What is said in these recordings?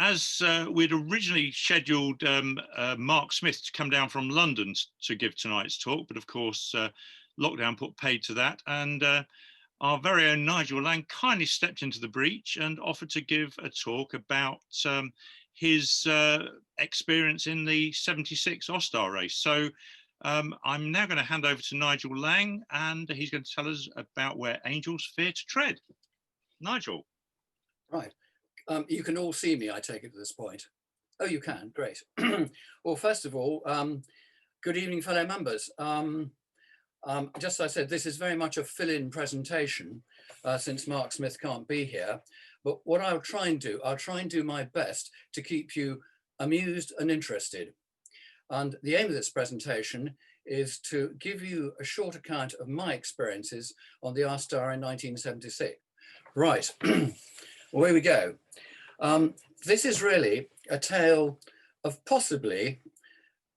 as we'd originally scheduled Mark Smith to come down from London to give tonight's talk, but of course lockdown put paid to that, and our very own Nigel Lang kindly stepped into the breach and offered to give a talk about his experience in the 76 Ostar race. So I'm now going to hand over to Nigel Lang, and he's going to tell us about where angels fear to tread. Nigel. Right. You can all see me, I take it, at this point. Oh, you can. Great. Well, first of all, good evening, fellow members. Just as I said, this is very much a fill-in presentation since Mark Smith can't be here. But what I'll try and do my best to keep you amused and interested. And the aim of this presentation is to give you a short account of my experiences on the R-Star in 1976. Right, away we go. This is really a tale of possibly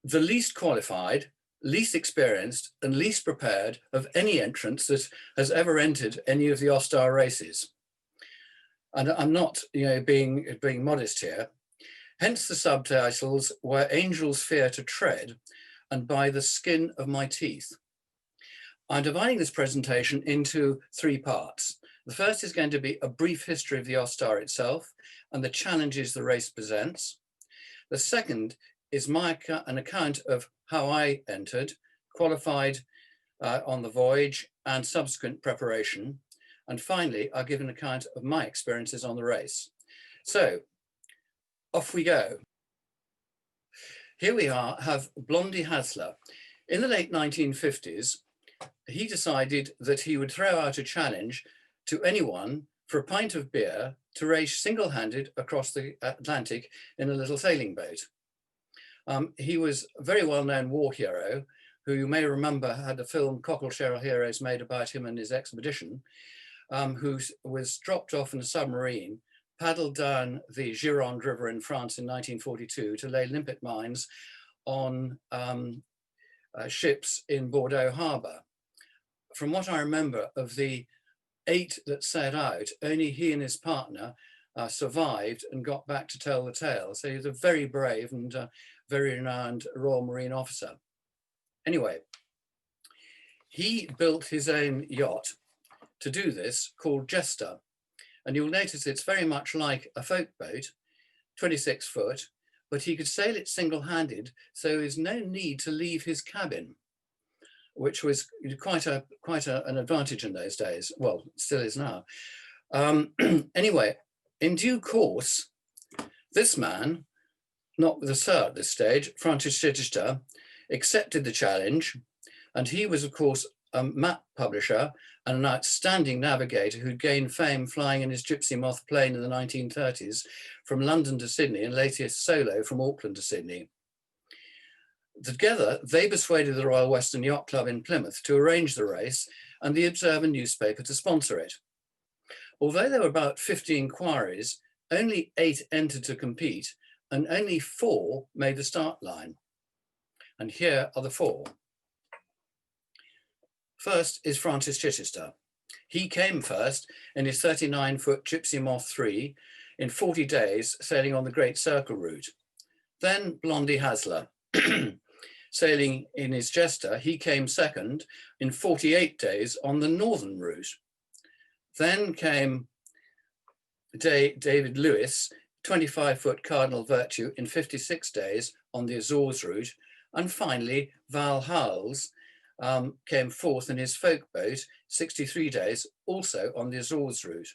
the least qualified, least experienced and least prepared of any entrant that has ever entered any of the Ostar races. And I'm not, being modest here. Hence the subtitles, Where Angels Fear to Tread and By the Skin of My Teeth. I'm dividing this presentation into three parts. The first is going to be a brief history of the Ostar itself and the challenges the race presents. The second is an account of how I entered, qualified on the voyage and subsequent preparation. And finally, I'll give an account of my experiences on the race. So off we go. Here we have Blondie Hasler. In the late 1950s, he decided that he would throw out a challenge to anyone for a pint of beer to race single-handed across the Atlantic in a little sailing boat. He was a very well-known war hero who you may remember had a film, Cockle-Shell Heroes, made about him and his expedition, who was dropped off in a submarine, paddled down the Gironde River in France in 1942 to lay limpet mines on ships in Bordeaux Harbour. From what I remember of the 8 that set out, only he and his partner survived and got back to tell the tale. So he was a very brave and very renowned Royal Marine officer. Anyway, he built his own yacht to do this called Jester. And you'll notice it's very much like a folk boat, 26 foot, but he could sail it single-handed, so there's no need to leave his cabin, which was quite an advantage in those days. Well, it still is now. Anyway, in due course, this man, not the sir at this stage, Francis Chichester, accepted the challenge, and he was, of course, a map publisher and an outstanding navigator who'd gained fame flying in his Gypsy Moth plane in the 1930s from London to Sydney and later solo from Auckland to Sydney. Together, they persuaded the Royal Western Yacht Club in Plymouth to arrange the race and the Observer newspaper to sponsor it. Although there were about 50 inquiries, only 8 entered to compete and only 4 made the start line. And here are the 4. First is Francis Chichester. He came first in his 39-foot Gypsy Moth 3 in 40 days, sailing on the Great Circle route. Then Blondie Hasler. Sailing in his Jester, he came second in 48 days on the northern route. Then came David Lewis, 25-foot Cardinal Virtue in 56 days on the Azores route. And finally, Val Howells came fourth in his folk boat, 63 days, also on the Azores route.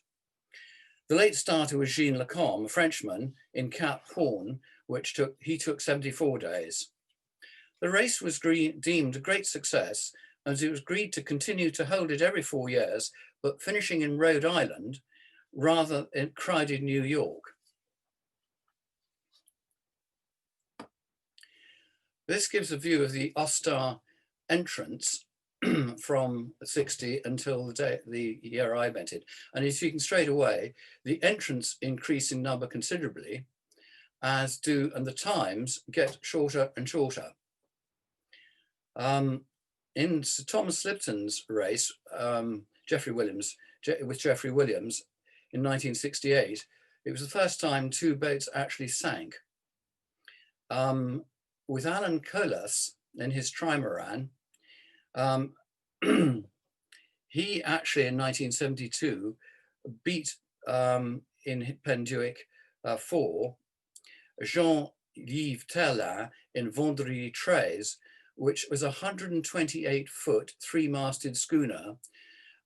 The late starter was Jean Lacombe, a Frenchman, in Cap Horn, which took 74 days. The race was deemed a great success, as it was agreed to continue to hold it every 4 years, but finishing in Rhode Island rather in crowded New York. This gives a view of the Ostar entrance from 60 until the year I entered. And as you can straight away, the entrants increase in number considerably, and the times get shorter and shorter. In Sir Thomas Lipton's race, with Geoffrey Williams in 1968, It was the first time two boats actually sank. With Alan Colas in his trimaran, he actually in 1972 beat in Penduic 4 Jean-Yves Terlin in Vendredi 13, which was a 128-foot three-masted schooner,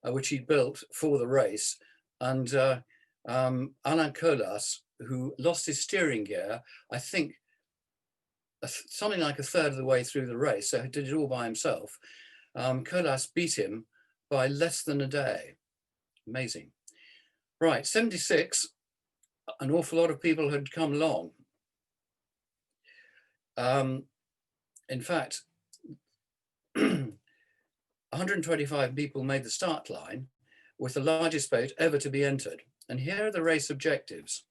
which he built for the race. And Alain Colas, who lost his steering gear, I think something like a third of the way through the race, so he did it all by himself. Colas beat him by less than a day. Amazing. Right, 76, an awful lot of people had come along. In fact, 125 people made the start line with the largest boat ever to be entered. And here are the race objectives.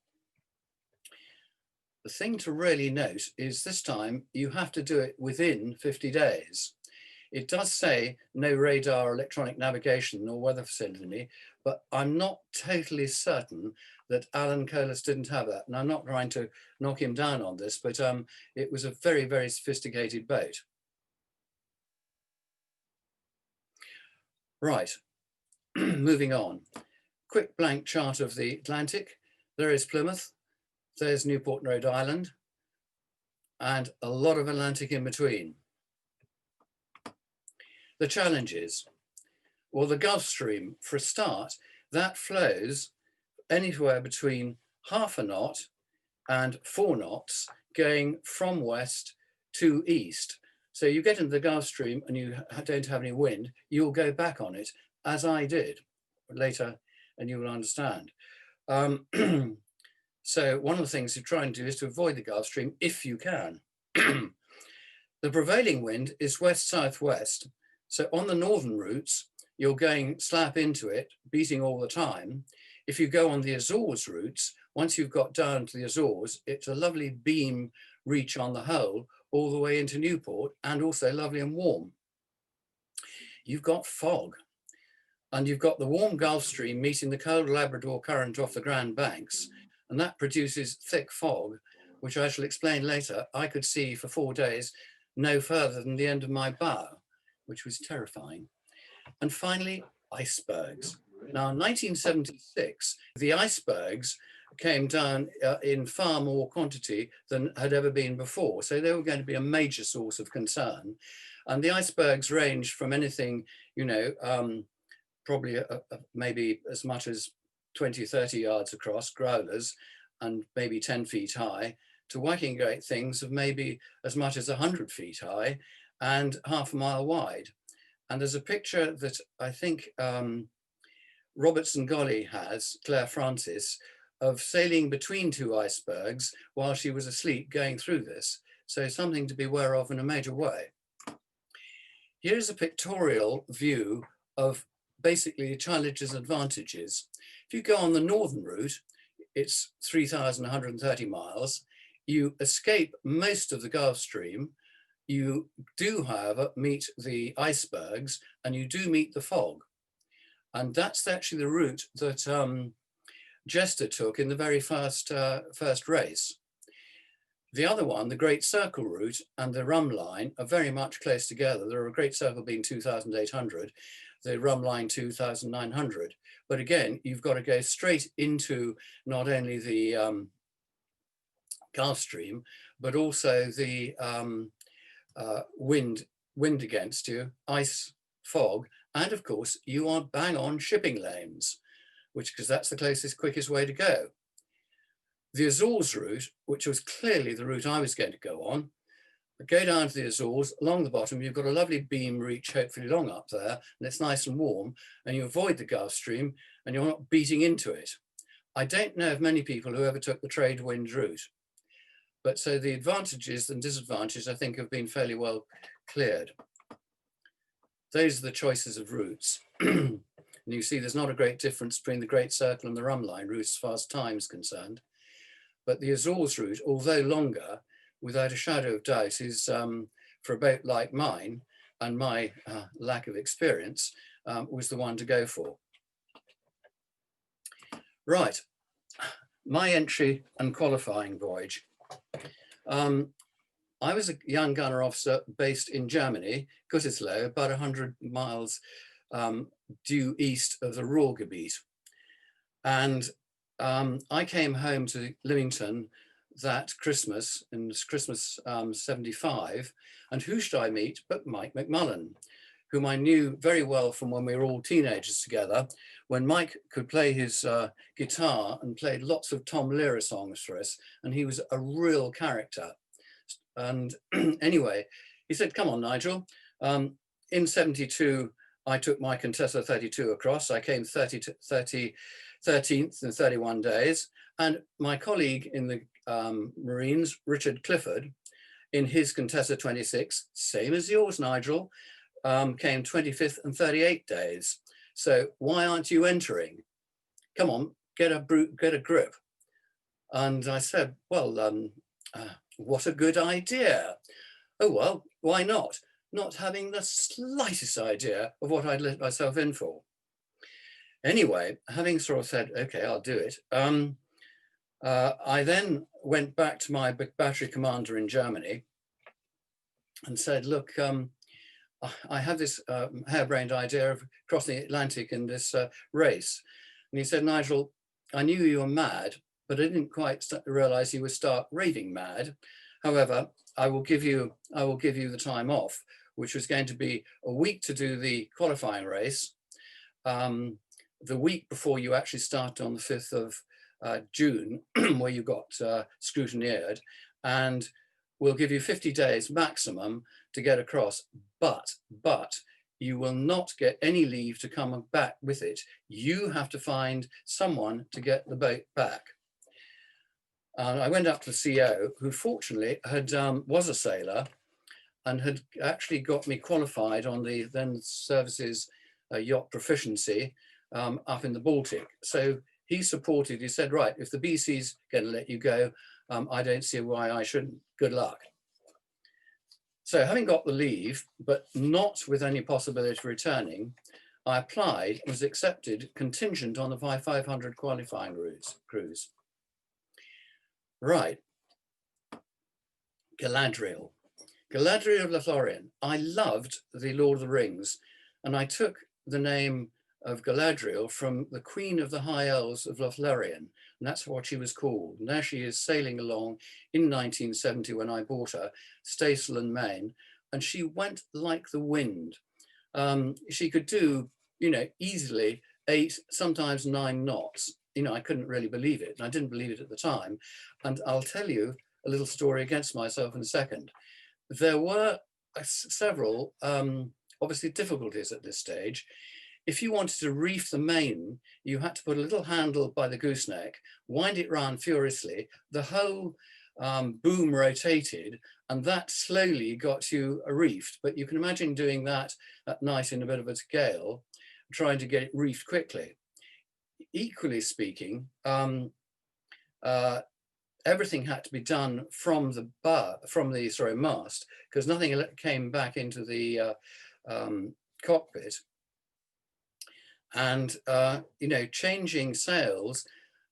The thing to really note is this time you have to do it within 50 days. It does say no radar, electronic navigation or weather facility, but I'm not totally certain that Alan Colas didn't have that. And I'm not trying to knock him down on this, but it was a very, very sophisticated boat. Right, moving on. Quick blank chart of the Atlantic. There is Plymouth, there's Newport, Rhode Island, and a lot of Atlantic in between. The challenges. Well, the Gulf Stream, for a start, that flows anywhere between half a knot and 4 knots going from west to east. So you get into the Gulf Stream and you don't have any wind, you'll go back on it, as I did later, and you will understand. So one of the things you try and do is to avoid the Gulf Stream if you can. The prevailing wind is west-southwest. So on the northern routes, you're going slap into it, beating all the time. If you go on the Azores routes, once you've got down to the Azores, it's a lovely beam reach on the whole, all the way into Newport, and also lovely and warm. You've got fog, and you've got the warm Gulf Stream meeting the cold Labrador Current off the Grand Banks, and that produces thick fog, which I shall explain later. I could see for 4 days no further than the end of my bow, which was terrifying. And finally, icebergs. Now, in 1976, the icebergs came down in far more quantity than had ever been before. So they were going to be a major source of concern. And the icebergs ranged from anything, you know, probably maybe as much as 20, 30 yards across, growlers, and maybe 10 feet high, to whacking great things of maybe as much as 100 feet high and half a mile wide. And there's a picture that I think Robertson Golly has, Claire Francis, of sailing between 2 icebergs while she was asleep going through this. So something to be aware of in a major way. Here's a pictorial view of basically challenges and advantages. If you go on the northern route, it's 3,130 miles. You escape most of the Gulf Stream. You do, however, meet the icebergs and you do meet the fog. And that's actually the route that Jester took in the very first race. The other one, the Great Circle route and the Rum Line, are very much close together. There are a Great Circle being 2,800, the Rum Line 2,900. But again, you've got to go straight into not only the Gulf Stream, but also the wind against you, ice, fog, and of course you are bang on shipping lanes, because that's the closest, quickest way to go. The Azores route, which was clearly the route I was going to go on, go down to the Azores, along the bottom, you've got a lovely beam reach, hopefully long up there, and it's nice and warm, and you avoid the Gulf Stream, and you're not beating into it. I don't know of many people who ever took the trade wind route. But so the advantages and disadvantages, I think, have been fairly well cleared. Those are the choices of routes. And you see there's not a great difference between the Great Circle and the Rum Line routes as far as time is concerned. But the Azores route, although longer, without a shadow of doubt, is for a boat like mine and my lack of experience, was the one to go for. Right. my entry and qualifying voyage. I was a young gunner officer based in Germany, Gütersloh, about 100 miles due east of the Ruhrgebiet. And I came home to Lymington that Christmas, in Christmas 75, and who should I meet but Mike McMullen, whom I knew very well from when we were all teenagers together, when Mike could play his guitar and played lots of Tom Lehrer songs for us, and he was a real character. And anyway, he said, come on, Nigel. In 72, I took my Contessa 32 across. I came 13th in 31 days. And my colleague in the Marines, Richard Clifford, in his Contessa 26, same as yours, Nigel, came 25th and 38 days. So why aren't you entering? Come on, get a grip. And I said, well, what a good idea. Oh, well, why not? Not having the slightest idea of what I'd let myself in for. Anyway, having sort of said, okay, I'll do it. I then went back to my battery commander in Germany and said, look, I have this harebrained idea of crossing the Atlantic in this race. And he said, Nigel, I knew you were mad, but I didn't quite realize you would start raving mad. However, I will give you the time off, which was going to be a week to do the qualifying race, the week before you actually start on the 5th of June, where you got scrutineered, and we'll give you 50 days maximum to get across, but you will not get any leave to come back with it. You have to find someone to get the boat back. I went up to the CO, who fortunately was a sailor and had actually got me qualified on the then services yacht proficiency up in the Baltic. So he supported, he said, right, if the BC's going to let you go, I don't see why I shouldn't. Good luck. So having got the leave, but not with any possibility of returning, I applied, was accepted, contingent on the 500 qualifying cruise. Right, Galadriel. Galadriel of Lothlorien. I loved the Lord of the Rings, and I took the name of Galadriel from the Queen of the High Elves of Lothlorien, and that's what she was called. And there she is sailing along in 1970 when I bought her, Staysail and Main, and she went like the wind. She could do, easily 8, sometimes 9 knots. I couldn't really believe it, and I didn't believe it at the time. And I'll tell you a little story against myself in a second. There were several, obviously, difficulties at this stage. If you wanted to reef the main, you had to put a little handle by the gooseneck, wind it round furiously, the whole boom rotated, and that slowly got you reefed. But you can imagine doing that at night in a bit of a gale, trying to get it reefed quickly. Equally speaking, everything had to be done from the mast, because nothing came back into the cockpit. And changing sails,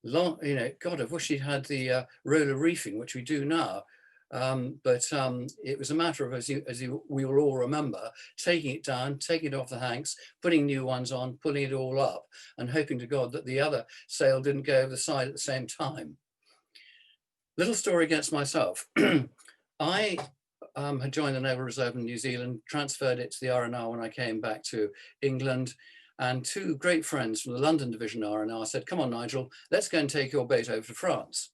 God, I wish he'd had the roller reefing, which we do now. But it was a matter of, we will all remember, taking it down, taking it off the hanks, putting new ones on, pulling it all up, and hoping to God that the other sail didn't go over the side at the same time. Little story against myself. I had joined the Naval Reserve in New Zealand, transferred it to the RNR when I came back to England, and 2 great friends from the London Division RNR said, come on, Nigel, let's go and take your boat over to France.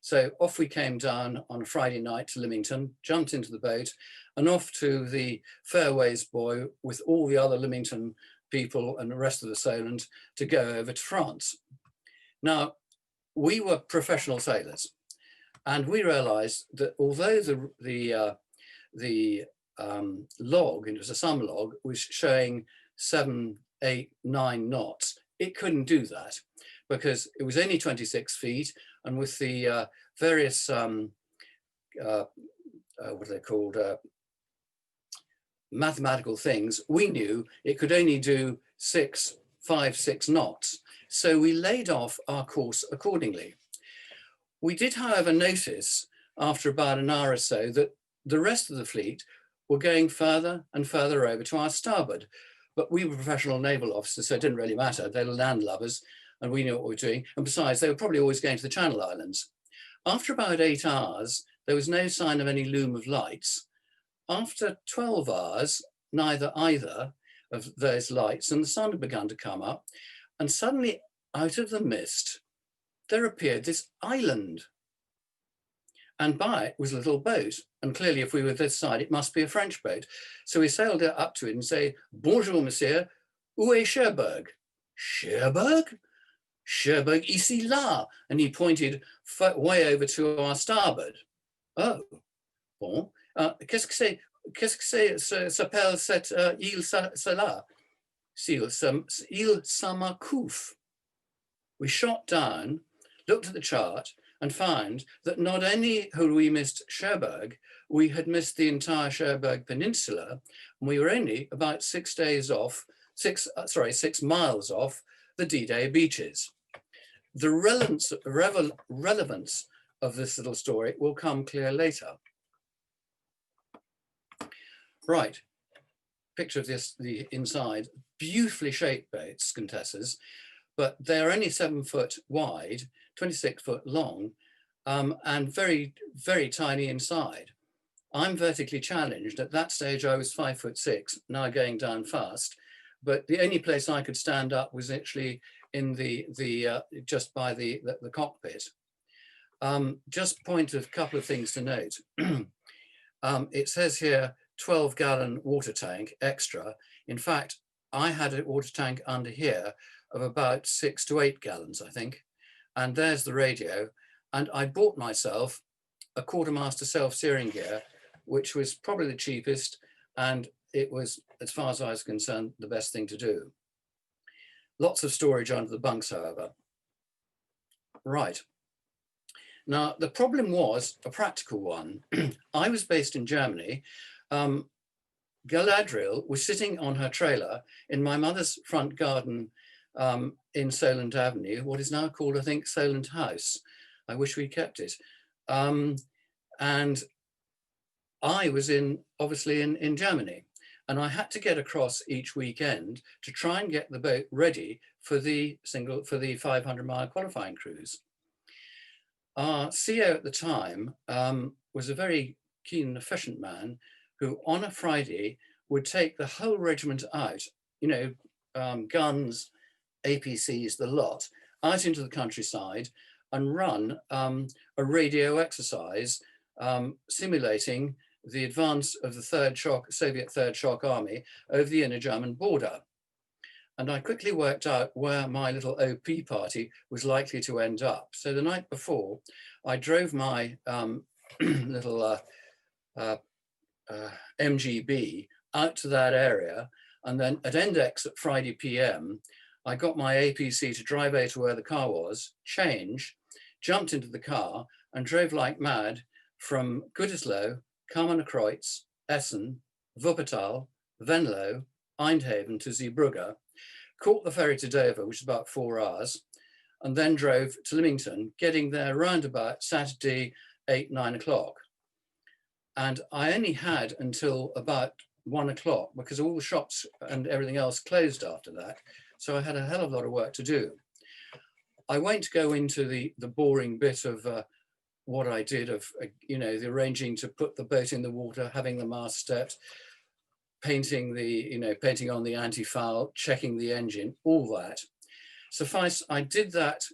So off we came down on a Friday night to Lymington, jumped into the boat, and off to the Fairways buoy with all the other Lymington people and the rest of the Solent to go over to France. Now, we were professional sailors, and we realized that although the log, it was a summer log, was showing 7, 8, 9 knots, it couldn't do that because it was only 26 feet, and with the various what are they called, mathematical things, we knew it could only do 5, 6 knots. So we laid off our course accordingly. We did, however, notice after about an hour or so that the rest of the fleet were going further and further over to our starboard. But we were professional naval officers, so it didn't really matter. They were landlubbers and we knew what we were doing. And besides, they were probably always going to the Channel Islands. After about 8 hours, there was no sign of any loom of lights. After 12 hours, neither either of those lights, and the sun had begun to come up, and suddenly out of the mist, there appeared this island. And by it was a little boat. And clearly, if we were this side, it must be a French boat. So we sailed up to it and say, "Bonjour, monsieur, où est Cherbourg?" "Cherbourg? Cherbourg, ici, là." And he pointed way over to our starboard. "Oh, bon. Qu'est-ce que c'est, s'appelle cette île, cela?" "Île Samakouf." We shot down, looked at the chart, and found that not only had we missed Cherbourg, we had missed the entire Cherbourg Peninsula, and we were only about 6 days off, 6 miles off the D-Day beaches. The relevance of this little story will come clear later. Right, picture of this, the inside, beautifully shaped boats, Contessas, but they're only 7 foot wide, 26 foot long, and very, very tiny inside. I'm vertically challenged. At that stage, I was 5'6", now going down fast, but the only place I could stand up was actually in just by the cockpit. Just point a couple of things to note. It says here 12-gallon water tank extra. In fact, I had a water tank under here of about 6 to 8 gallons, I think. And there's the radio. And I bought myself a quartermaster self-steering gear, which was probably the cheapest. And it was, as far as I was concerned, the best thing to do. Lots of storage under the bunks, however. Right. Now, the problem was a practical one. I was based in Germany. Galadriel was sitting on her trailer in my mother's front garden in Solent Avenue, what is now called, I think, Solent House. I wish we kept it. And I was obviously in Germany, and I had to get across each weekend to try and get the boat ready for the 500-mile qualifying cruise. Our CEO at the time was a very keen and efficient man who on a Friday would take the whole regiment out, guns, APCs, the lot, out into the countryside and run a radio exercise simulating the advance of the Soviet Third Shock Army over the inner German border. And I quickly worked out where my little OP party was likely to end up. So the night before, I drove my little MGB out to that area. And then at Index at Friday PM, I got my APC to drive over to where the car was, change, jumped into the car and drove like mad from Gütersloh, Kamener-Kreuz, Essen, Wuppertal, Venlo, Eindhoven to Zeebrugge, caught the ferry to Dover, which is about 4 hours, and then drove to Lymington, getting there round about Saturday, 8, 9 o'clock. And I only had until about 1 o'clock because all the shops and everything else closed after that. So I had a hell of a lot of work to do. I won't go into the boring bit of what I did of, the arranging to put the boat in the water, having the mast stepped, painting on the anti-foul, checking the engine, all that. Suffice, I did that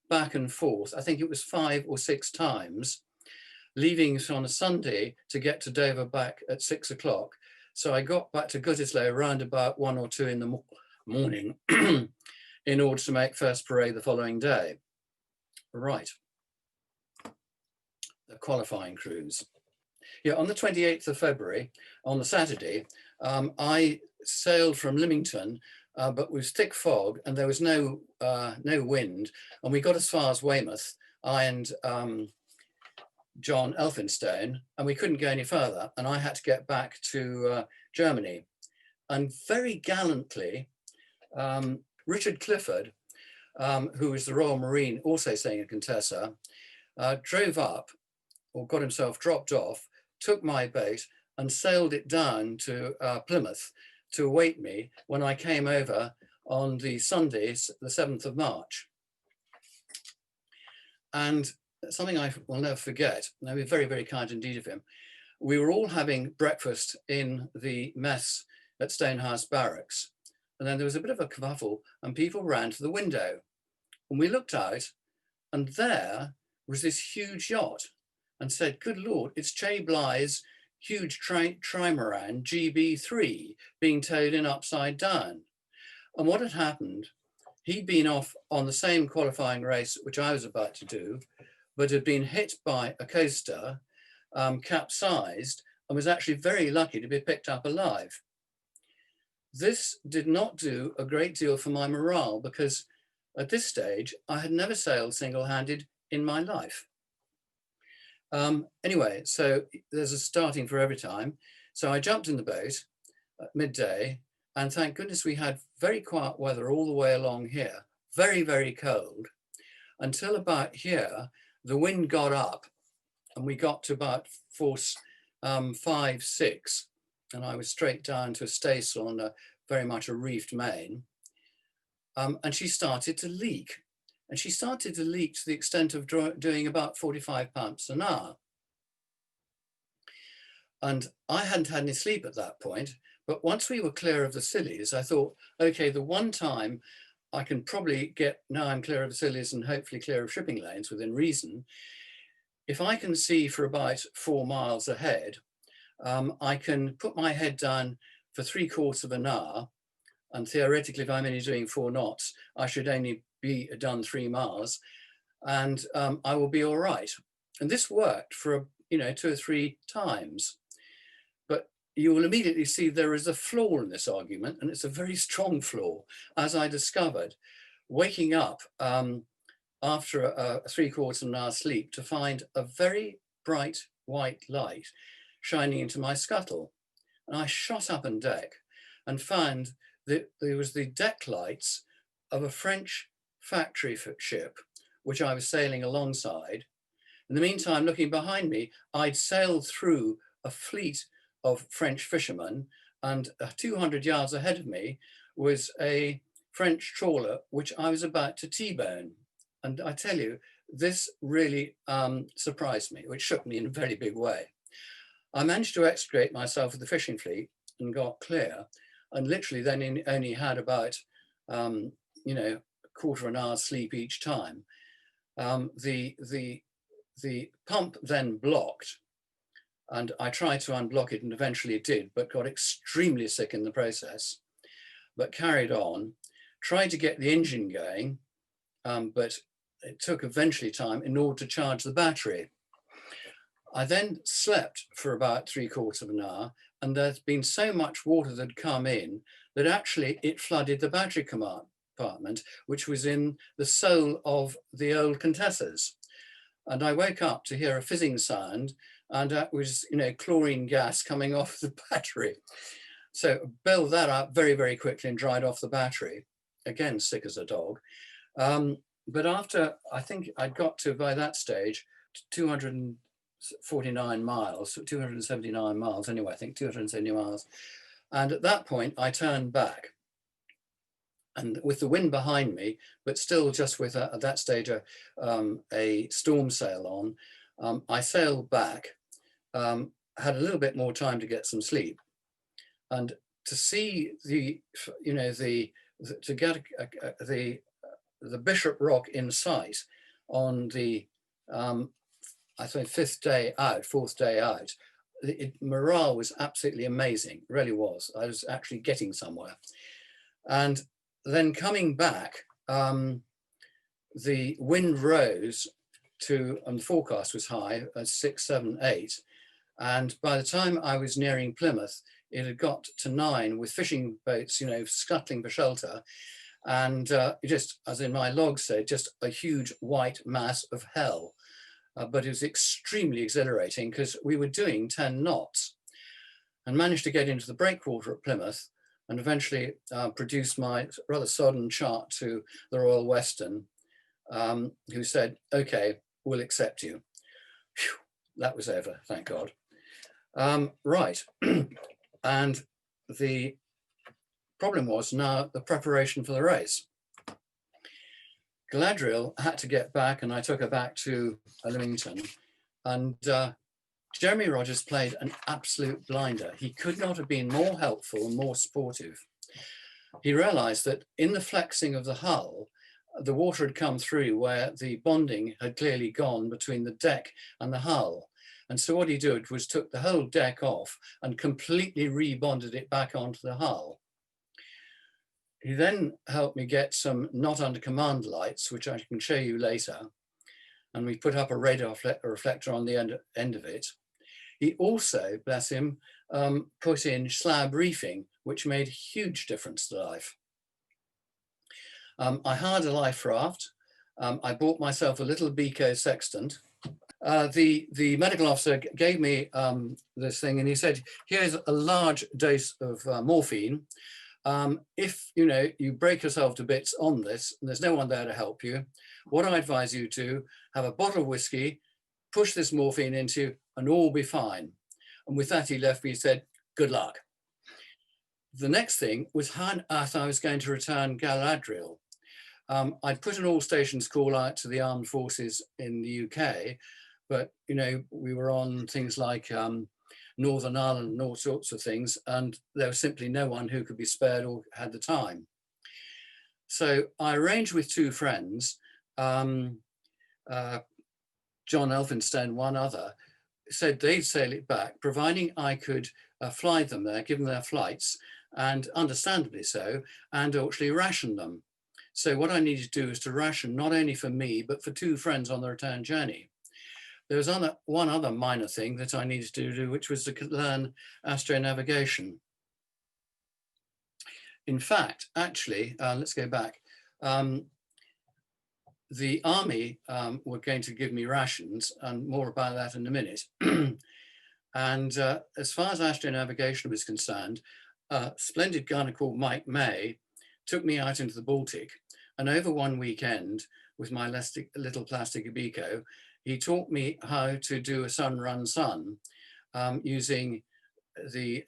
back and forth. I think it was 5 or 6 times, leaving on a Sunday to get to Dover back at 6 o'clock. So I got back to Gütersloh around about 1 or 2 in the morning in order to make first parade the following day. Right. The qualifying cruise. Yeah, on the 28th of February, on the Saturday, I sailed from Lymington, but with thick fog and there was no wind. And we got as far as Weymouth, I and John Elphinstone, and we couldn't go any further. And I had to get back to Germany. And very gallantly, Richard Clifford, who was the Royal Marine, also sailing a Contessa, drove up, or got himself dropped off, took my boat and sailed it down to Plymouth to await me when I came over on the Sunday, the 7th of March. And something I will never forget, and they were very, very kind indeed of him. We were all having breakfast in the mess at Stonehouse Barracks. And then there was a bit of a kerfuffle and people ran to the window. And we looked out and there was this huge yacht and said, good Lord, it's Che Bligh's huge trimaran GB3 being towed in upside down. And what had happened, he'd been off on the same qualifying race, which I was about to do, but had been hit by a coaster, capsized, and was actually very lucky to be picked up alive. This did not do a great deal for my morale because at this stage, I had never sailed single-handed in my life. Anyway, so there's a starting for every time. So I jumped in the boat at midday, and thank goodness we had very quiet weather all the way along here, very, very cold, until about here, the wind got up and we got to about force 5, 6, and I was straight down to a staysail on very much a reefed main. And she started to leak. And she started to leak to the extent of doing about 45 pumps an hour. And I hadn't had any sleep at that point, but once we were clear of the Scillies, I thought, okay, the one time I can probably get, now I'm clear of the Scillies and hopefully clear of shipping lanes within reason, if I can see for about 4 miles ahead, I can put my head down for 3/4 of an hour. And theoretically, if I'm only doing 4 knots, I should only be done 3 miles and I will be all right. And this worked for, 2 or 3 times. But you will immediately see there is a flaw in this argument, and it's a very strong flaw, as I discovered, waking up after a 3/4 of an hour sleep to find a very bright white light shining into my scuttle. And I shot up on deck and found that there was the deck lights of a French factory ship, which I was sailing alongside. In the meantime, looking behind me, I'd sailed through a fleet of French fishermen, and 200 yards ahead of me was a French trawler, which I was about to T-bone. And I tell you, this really surprised me, which shook me in a very big way. I managed to extricate myself with the fishing fleet and got clear, and literally then only had about, a quarter of an hour's sleep each time. The pump then blocked, and I tried to unblock it and eventually it did, but got extremely sick in the process, but carried on, tried to get the engine going, but it took eventually time in order to charge the battery. I then slept for about 3/4 of an hour, and there's been so much water that had come in that actually it flooded the battery compartment, which was in the soul of the old Contessa's. And I woke up to hear a fizzing sound, and that was, chlorine gas coming off the battery. So bailed that out very, very quickly and dried off the battery. Again, sick as a dog. But after, I think I'd got to, by that stage, 249 miles, 279 miles anyway, I think 270 miles. And at that point, I turned back. And with the wind behind me, but still just with, at that stage, a storm sail on, I sailed back, had a little bit more time to get some sleep. And to see to get the Bishop Rock in sight on the, I think 4th day out, morale was absolutely amazing, really was. I was actually getting somewhere. And then coming back, the wind rose to, and the forecast was high, 6, 7, 8. And by the time I was nearing Plymouth, it had got to 9 with fishing boats, scuttling for shelter. And just, as in my log said, just a huge white mass of hell. But it was extremely exhilarating because we were doing 10 knots and managed to get into the breakwater at Plymouth and eventually produced my rather sodden chart to the Royal Western, who said, okay, will accept you. Whew, that was over, thank God. Right, and the problem was now the preparation for the race. Galadriel had to get back, and I took her back to Leamington, and Jeremy Rogers played an absolute blinder. He could not have been more helpful and more supportive. He realized that in the flexing of the hull, the water had come through where the bonding had clearly gone between the deck and the hull. And so what he did was took the whole deck off and completely rebonded it back onto the hull. He then helped me get some not under command lights, which I can show you later. And we put up a radar reflector on the end of it. He also, bless him, put in slab reefing, which made a huge difference to life. I hired a life raft. I bought myself a little Beco sextant. The medical officer gave me this thing, and he said, here's a large dose of morphine. If you break yourself to bits on this, and there's no one there to help you, what I advise you to have a bottle of whiskey, push this morphine into you, and all be fine. And with that, he left me and said, good luck. The next thing was how on earth I was going to return Galadriel. I'd put an all stations call out to the armed forces in the UK, but we were on things like Northern Ireland and all sorts of things, and there was simply no one who could be spared or had the time. So I arranged with two friends, John Elphinstone, one other, said they'd sail it back, providing I could fly them there, give them their flights, and understandably so, and actually ration them. So what I needed to do is to ration not only for me, but for two friends on the return journey. There was one other minor thing that I needed to do, which was to learn astronavigation. In fact, actually, let's go back. The army were going to give me rations, and more about that in a minute. And as far as astronavigation was concerned, a splendid guy called Mike May took me out into the Baltic, and over one weekend with my little plastic Beco, he taught me how to do a sun-run sun using the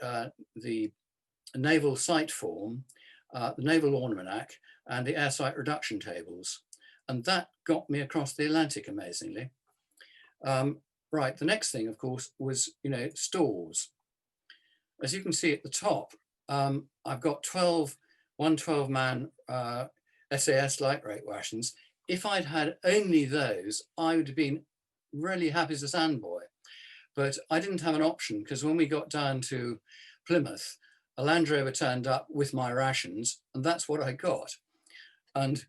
naval sight form, the naval almanac, and the air sight reduction tables. And that got me across the Atlantic, amazingly. Right, the next thing, of course, was, stores. As you can see at the top, I've got 12-man SAS lightweight rations. If I'd had only those, I would have been really happy as a sandboy. But I didn't have an option, because when we got down to Plymouth, a Land Rover turned up with my rations, and that's what I got. And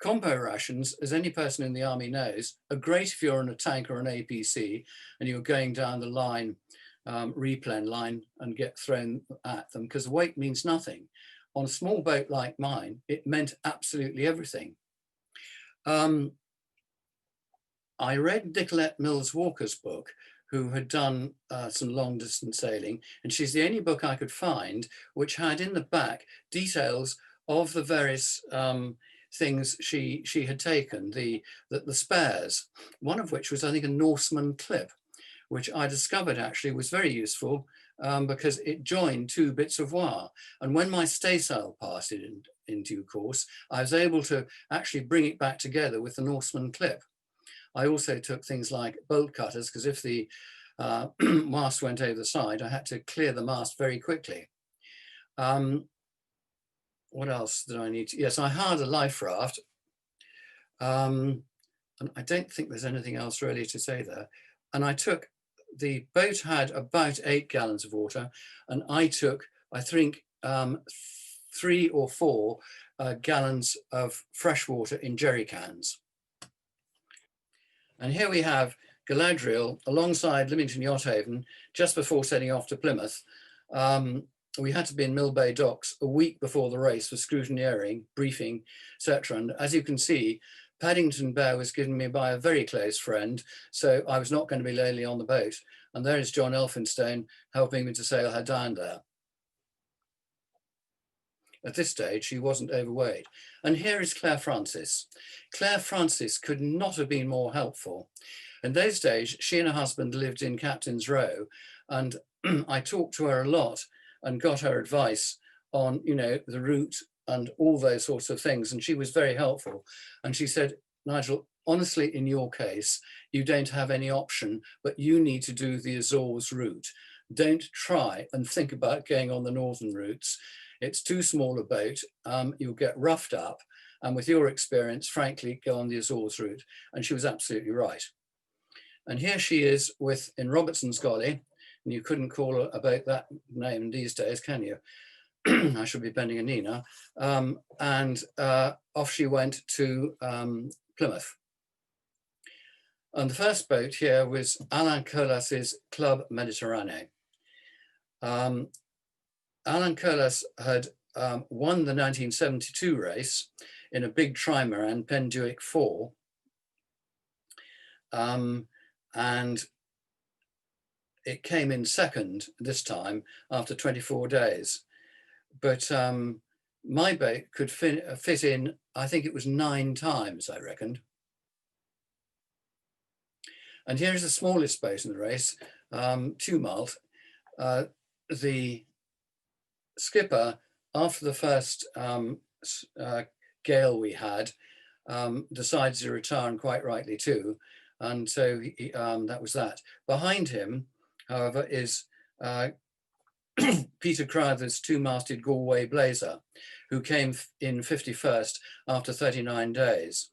compo rations, as any person in the army knows, are great if you're on a tank or an APC and you're going down the line, replen line, and get thrown at them, because weight means nothing. On a small boat like mine, it meant absolutely everything. I read Nicolette Mills Walker's book, who had done some long distance sailing, and she's the only book I could find which had in the back details of the various things she had taken, the spares, one of which was, I think, a Norseman clip, which I discovered actually was very useful because it joined two bits of wire. And when my staysail parted in due course, I was able to actually bring it back together with the Norseman clip. I also took things like bolt cutters, because if the mast went over the side, I had to clear the mast very quickly. What else did I need to? Yes, I hired a life raft. And I don't think there's anything else really to say there. And the boat had about 8 gallons of water, and I took, I think, 3 or 4 gallons of fresh water in jerry cans. And here we have Galadriel alongside Leamington Yacht Haven just before setting off to Plymouth. We had to be in Mill Bay docks a week before the race for scrutineering, briefing, etc. And as you can see, Paddington Bear was given me by a very close friend, so I was not going to be lonely on the boat. And there is John Elphinstone helping me to sail her down there. at this stage, she wasn't overweight. And here is Claire Francis. Claire Francis could not have been more helpful. In those days, she and her husband lived in Captain's Row, and I talked to her a lot and got her advice on, you know, the route and all those sorts of things. And she was very helpful. And she said, Nigel, honestly, in your case, you don't have any option, but you need to do the Azores route. Don't try and think about going on the northern routes. It's too small a boat. You'll get roughed up. And with your experience, frankly, go on the Azores route. And she was absolutely right. And here she is in Robertson's Gully. And you couldn't call her about that name these days, can you? I should be bending a knee now. And off she went to Plymouth. And the first boat here was Alain Colas's Club Mediterranee. Alain Colas had won the 1972 race in a big trimaran, Penduic 4. And it came in second this time after 24 days. But my boat could fit in, I think it was 9 times, I reckoned. And here's the smallest boat in the race, Tumult. The skipper, after the first gale we had, decided to retire, and quite rightly too. And so that was that. Behind him, however, is Peter Crowther's 2-masted Galway Blazer, who came in 51st after 39 days.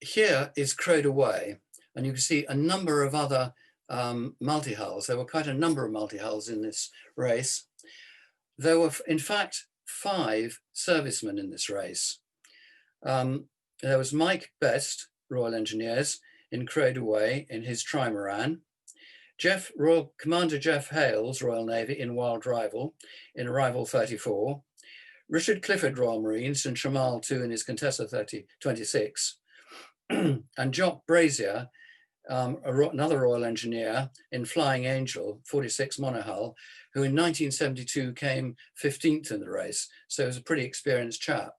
Here is Crowed Away, and you can see a number of other multi-hulls. There were quite a number of multi-hulls in this race. There were, in fact, 5 servicemen in this race. There was Mike Best, Royal Engineers, in Crowed Away in his trimaran. Commander Jeff Hales, Royal Navy, in Wild Rival, in Arrival 34. Richard Clifford, Royal Marines, in Shamal 2 in his Contessa 26. And Jock Brazier, another Royal Engineer, in Flying Angel 46 monohull, who in 1972 came 15th in the race. So he was a pretty experienced chap.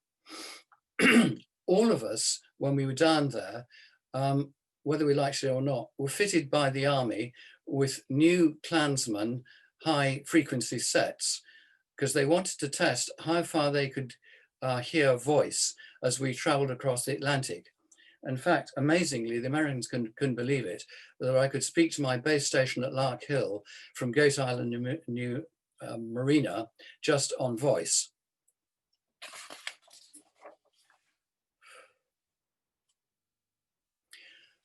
All of us, when we were down there, whether we liked it or not, were fitted by the army with new Klansman high frequency sets, because they wanted to test how far they could hear voice as we traveled across the Atlantic. In fact, amazingly, the Americans couldn't believe it, that I could speak to my base station at Lark Hill from Goat Island, New Marina, just on voice.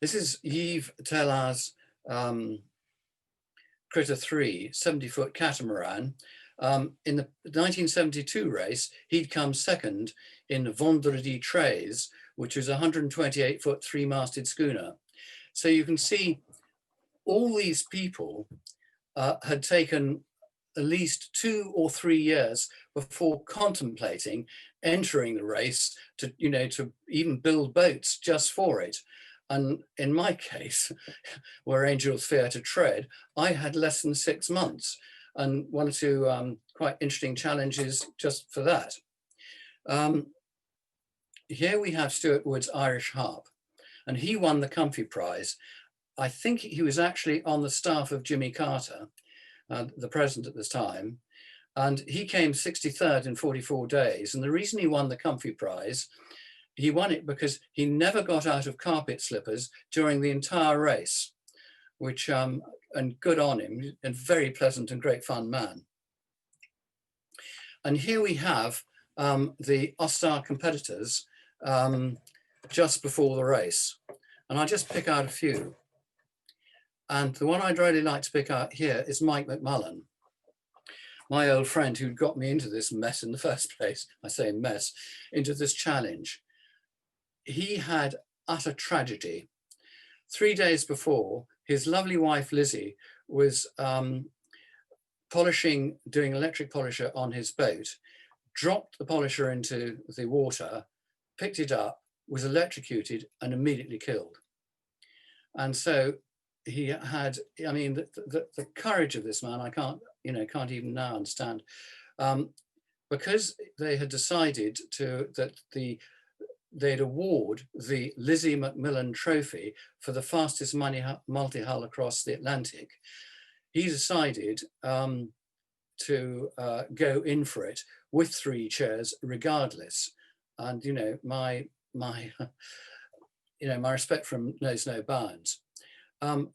This is Yves Tellar's Critter 3, 70-foot catamaran. In the 1972 race, he'd come second in Vendredi 13, which was a 128-foot 3-masted schooner. So you can see all these people had taken at least 2 or 3 years before contemplating entering the race to, you know, to even build boats just for it. And in my case, where angels fear to tread, I had less than 6 months, and 1 or 2 quite interesting challenges just for that. Here we have Stuart Wood's Irish Harp, and he won the Comfy Prize. I think he was actually on the staff of Jimmy Carter, the president at this time, and he came 63rd in 44 days. And the reason he won the Comfy Prize, he won it because he never got out of carpet slippers during the entire race, which, and good on him, and very pleasant and great fun man. And here we have the Ostar competitors just before the race. And I'll just pick out a few. And the one I'd really like to pick out here is Mike McMullen, my old friend who got me into this mess in the first place. I say mess, into this challenge. He had utter tragedy. 3 days before, his lovely wife, Lizzie, was doing electric polisher on his boat, dropped the polisher into the water, picked it up, was electrocuted and immediately killed. And so he had, I mean, the courage of this man, I can't even now understand. because they had decided they'd award the Lizzie Macmillan Trophy for the fastest multi-hull across the Atlantic. He decided to go in for it with 3 chairs regardless. And my my respect for him knows no bounds.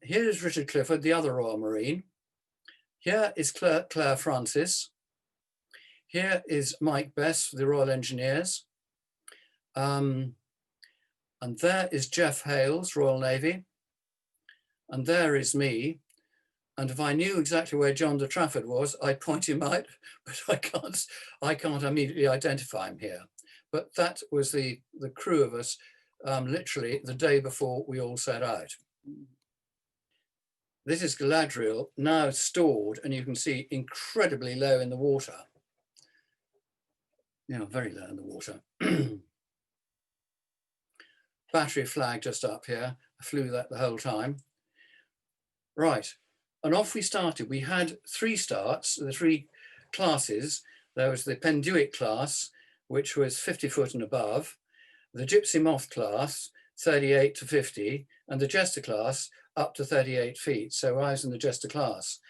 Here is Richard Clifford, the other Royal Marine. Here is Claire Francis. Here is Mike Best, the Royal Engineers. And there is Jeff Hales, Royal Navy. And there is me. And if I knew exactly where John de Trafford was, I'd point him out, but I can't immediately identify him here. But that was the crew of us, literally the day before we all set out. This is Galadriel, now stored, and you can see incredibly low in the water. Very low in the water. Battery flag just up here. I flew that the whole time. Right, and off we started. We had 3 starts, the 3 classes. There was the Penduic class, which was 50 foot and above, the Gypsy Moth class, 38 to 50, and the Jester class up to 38 feet. So I was in the Jester class.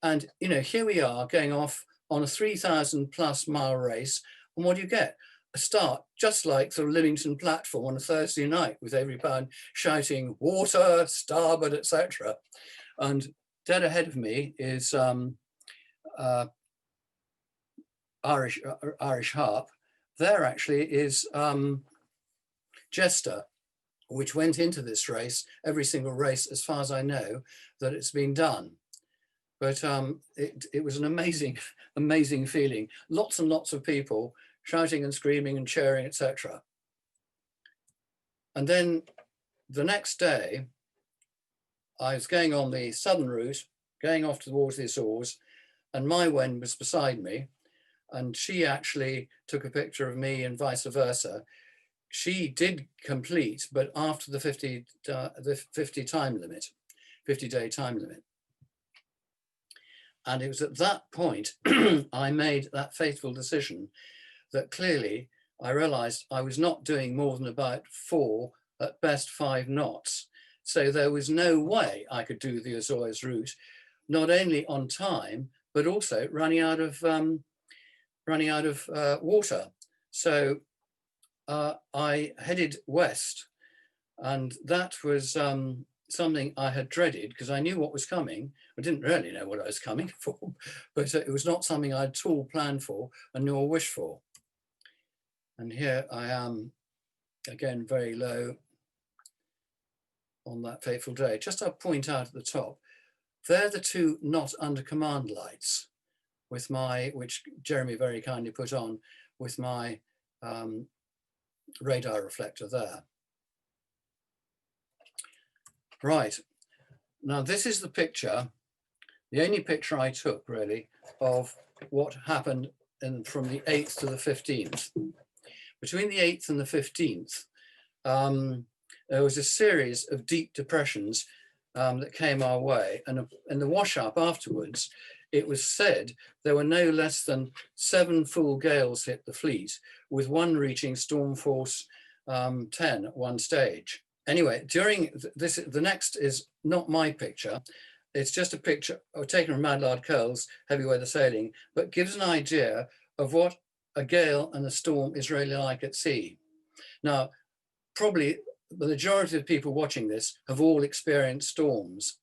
And, here we are going off on a 3,000 plus mile race. And what do you get? A start just like the Lymington platform on a Thursday night, with everyone shouting water, starboard, etc. And dead ahead of me is Irish Harp. There actually is Jester, which went into this race, every single race, as far as I know, that it's been done. But it was an amazing, amazing feeling. Lots and lots of people shouting and screaming and cheering, etc. And then the next day, I was going on the southern route, going off towards the Azores, and my Wen was beside me, and she actually took a picture of me and vice versa. She did complete, but after the 50-day time limit. And it was at that point I made that fateful decision that clearly I realized I was not doing more than about 4, at best 5 knots. So there was no way I could do the Azores route, not only on time, but also running out of water. So I headed west, and that was something I had dreaded because I knew what was coming. I didn't really know what I was coming for, but it was not something I'd at all planned for and nor wished for. And here I am, again, very low on that fateful day. Just I'll point out at the top, they're the 2 not under command lights with which Jeremy very kindly put on with my radar reflector there. Right, now this is the picture, the only picture I took really of what happened from the 8th to the 15th. Between the 8th and the 15th, there was a series of deep depressions that came our way, and in the wash up afterwards, it was said there were no less than 7 full gales hit the fleet, with one reaching storm force 10 at one stage. Anyway, during this, the next is not my picture. It's just a picture taken from Mad Lard Curl's Heavy Weather Sailing, but gives an idea of what a gale and a storm is really like at sea. Now, probably the majority of people watching this have all experienced storms.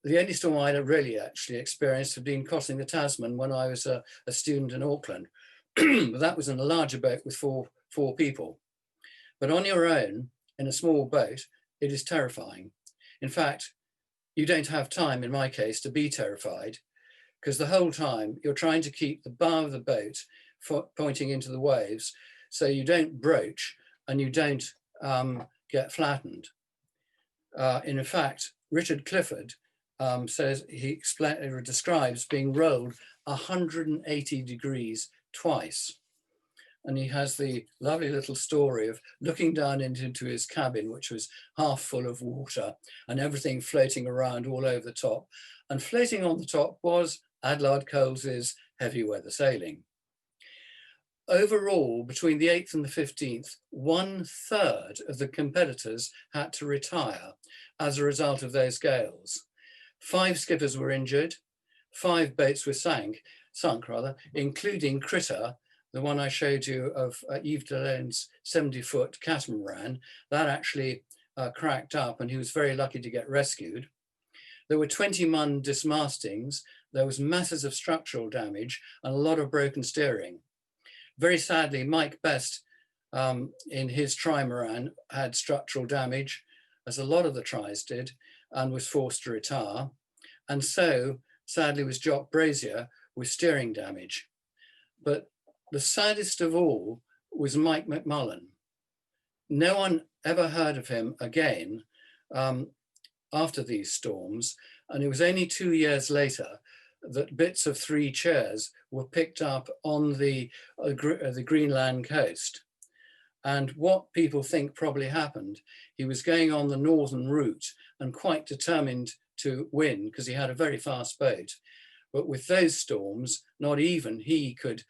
The only storm I really actually experienced had been crossing the Tasman when I was a student in Auckland. But that was in a larger boat with four people. But on your own, in a small boat, it is terrifying. In fact, you don't have time, in my case, to be terrified, because the whole time you're trying to keep the bow of the boat pointing into the waves so you don't broach and you don't get flattened. In fact, Richard Clifford says he describes being rolled 180 degrees twice. And he has the lovely little story of looking down into his cabin, which was half full of water and everything floating around all over the top. And floating on the top was Adlard Coles's heavy weather sailing. Overall, between the 8th and the 15th, 1/3 of the competitors had to retire as a result of those gales. 5 skippers were injured, 5 boats were sunk, including Critter, the one I showed you of Yves Delaine's 70-foot catamaran. That actually cracked up and he was very lucky to get rescued. There were 21 dismastings, there was masses of structural damage and a lot of broken steering. Very sadly, Mike Best in his trimaran had structural damage, as a lot of the tries did, and was forced to retire. And so, sadly, was Jock Brazier with steering damage. But the saddest of all was Mike McMullen. No one ever heard of him again after these storms. And it was only 2 years later that bits of 3 chairs were picked up on the Greenland coast. And what people think probably happened, he was going on the northern route and quite determined to win because he had a very fast boat. But with those storms, not even he could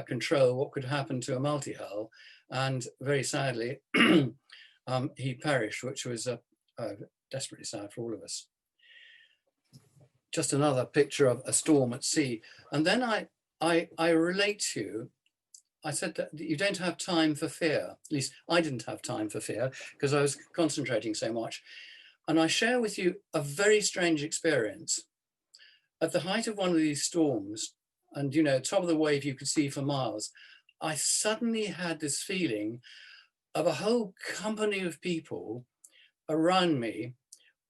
control what could happen to a multi-hull. And very sadly, he perished, which was desperately sad for all of us. Just another picture of a storm at sea. And then I relate to you, I said that you don't have time for fear. At least I didn't have time for fear because I was concentrating so much. And I share with you a very strange experience. At the height of one of these storms, and top of the wave you could see for miles, I suddenly had this feeling of a whole company of people around me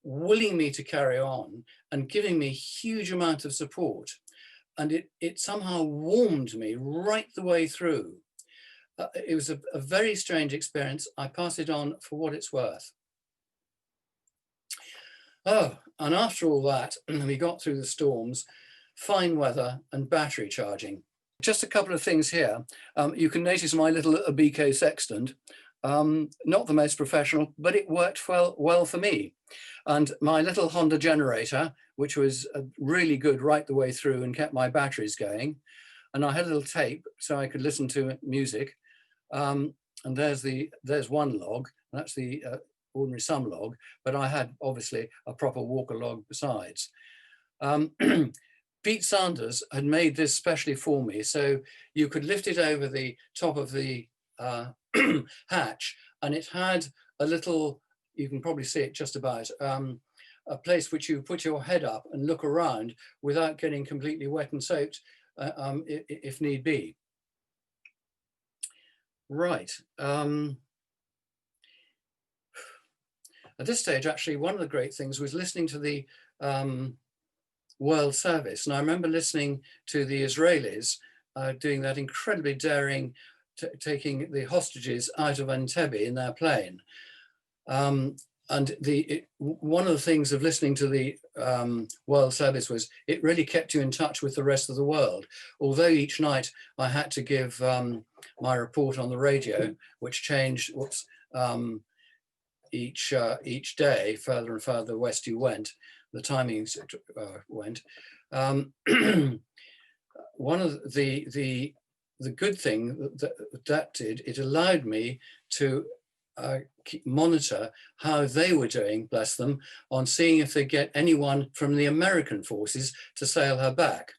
willing me to carry on and giving me a huge amount of support. And it somehow warmed me right the way through. It was a very strange experience. I pass it on for what it's worth. Oh, and after all that, we got through the storms, fine weather and battery charging. Just a couple of things here. You can notice my little Abico sextant. Not the most professional, but it worked well for me. And my little Honda generator, which was really good right the way through and kept my batteries going. And I had a little tape so I could listen to music. And there's one log, and that's the ordinary sum log, but I had obviously a proper Walker log besides. Pete Sanders had made this specially for me, so you could lift it over the top of the hatch, and it had a little, you can probably see it just about, a place which you put your head up and look around without getting completely wet and soaked if need be. Right. At this stage, actually, one of the great things was listening to the World Service. And I remember listening to the Israelis doing that incredibly daring, taking the hostages out of Entebbe in their plane. And one of the things of listening to the World Service was it really kept you in touch with the rest of the world. Although each night I had to give my report on the radio, which changed each day, further and further west you went, the timings went. One of the good thing that did, it allowed me to monitor how they were doing, bless them, on seeing if they get anyone from the American forces to sail her back.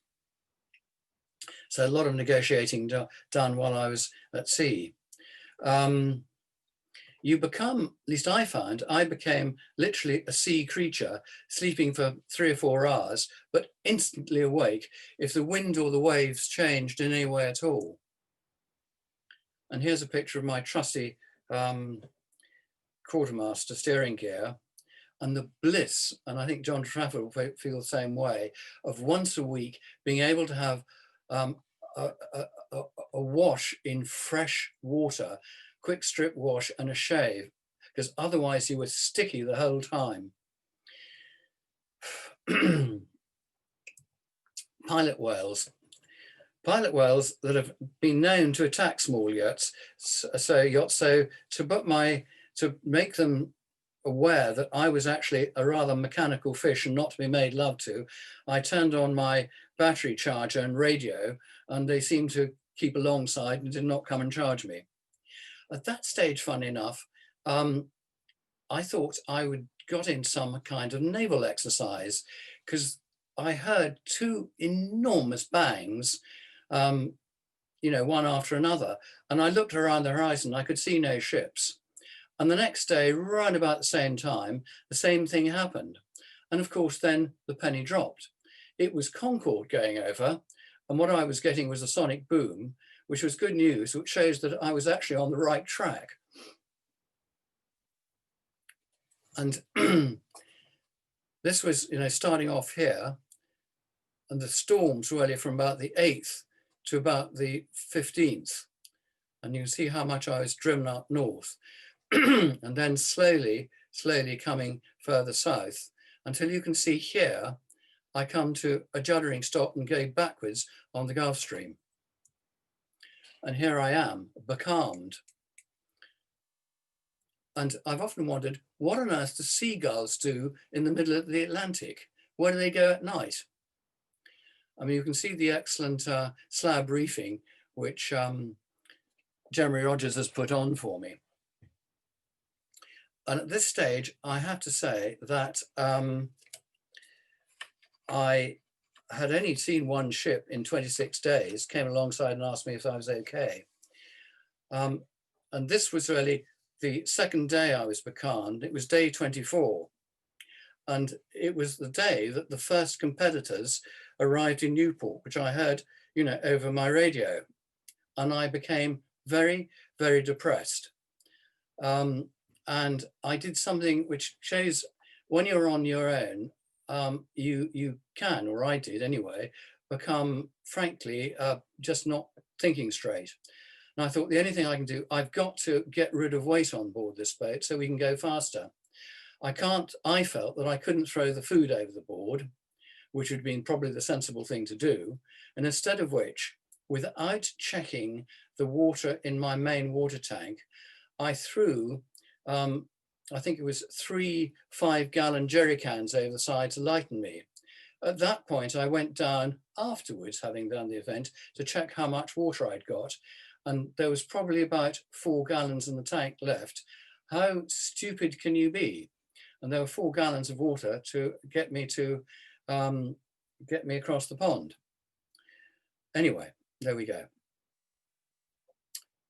So a lot of negotiating done while I was at sea. You become, at least I found, I became literally a sea creature, sleeping for 3 or 4 hours, but instantly awake if the wind or the waves changed in any way at all. And here's a picture of my trusty quartermaster steering gear, and the bliss, and I think John Trafford will feel the same way, of once a week being able to have a wash in fresh water, quick strip wash and a shave, because otherwise you were sticky the whole time. Pilot whales. Pilot whales that have been known to attack small yachts, so to make them aware that I was actually a rather mechanical fish and not to be made love to, I turned on my battery charger and radio, and they seemed to keep alongside and did not come and charge me. At that stage, funny enough, I thought I would got in some kind of naval exercise, because I heard two enormous bangs, you know, one after another. And I looked around the horizon, I could see no ships. And the next day, right about the same time, the same thing happened. And of course, then the penny dropped. It was Concorde going over, and what I was getting was a sonic boom, which was good news, which shows that I was actually on the right track. And this was, you know, starting off here, and the storms really from about the 8th to about the 15th. And you can see how much I was driven up north, and then slowly coming further south, until you can see here, I come to a juddering stop and go backwards on the Gulf Stream. And here I am, becalmed. And I've often wondered, what on earth do seagulls do in the middle of the Atlantic? Where do they go at night? I mean, you can see the excellent slab reefing, which Jeremy Rogers has put on for me. And at this stage, I have to say that I had only seen one ship in 26 days, came alongside and asked me if I was okay. And this was really the second day I was becalmed. It was day 24. And it was the day that the first competitors arrived in Newport, which I heard, you know, over my radio. And I became very, very depressed. And I did something which shows when you're on your own, you can, or I did anyway, become, frankly, just not thinking straight. And I thought the only thing I can do, I've got to get rid of weight on board this boat so we can go faster. I felt that I couldn't throw the food over the board, which would have been probably the sensible thing to do. And instead of which, without checking the water in my main water tank, I threw, I think it was 3 5-gallon jerry cans over the side to lighten me. At that point, I went down afterwards, having done the event, to check how much water I'd got. And there was probably about 4 gallons in the tank left. How stupid can you be? And there were 4 gallons of water to get me across the pond. Anyway, there we go.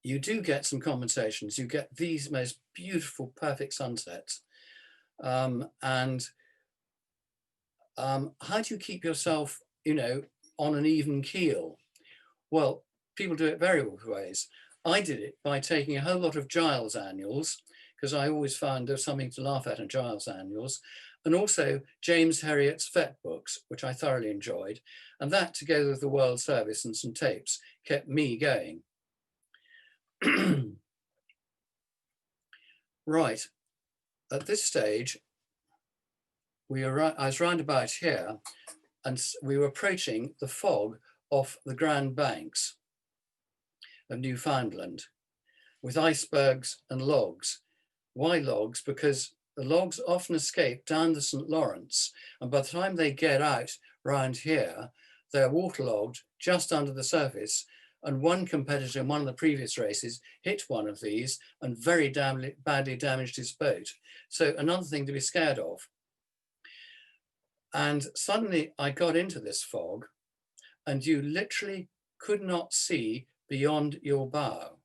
You do get some compensations. You get these most beautiful, perfect sunsets. How do you keep yourself, you know, on an even keel? Well, people do it various ways. I did it by taking a whole lot of Giles annuals, because I always found there's something to laugh at in Giles annuals, and also James Herriot's vet books, which I thoroughly enjoyed. And that, together with the World Service and some tapes, kept me going. Right, at this stage, I was round about here, and we were approaching the fog off the Grand Banks of Newfoundland with icebergs and logs. Why logs? Because the logs often escape down the St. Lawrence, and by the time they get out round here, they're waterlogged just under the surface. And one competitor in one of the previous races hit one of these and very badly damaged his boat. So another thing to be scared of. And suddenly I got into this fog, and you literally could not see beyond your bow.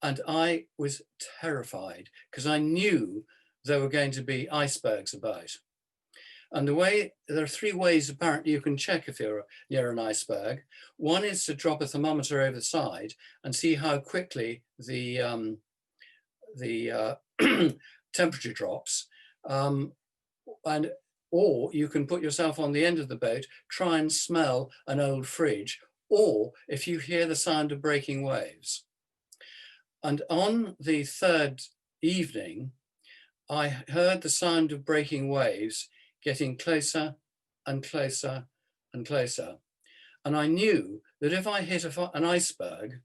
And I was terrified because I knew there were going to be icebergs about. And there are 3 ways apparently you can check if you're near an iceberg. One is to drop a thermometer over the side and see how quickly the temperature drops. Or you can put yourself on the end of the boat, try and smell an old fridge, or if you hear the sound of breaking waves. And on the 3rd evening, I heard the sound of breaking waves getting closer and closer and closer. And I knew that if I hit an iceberg,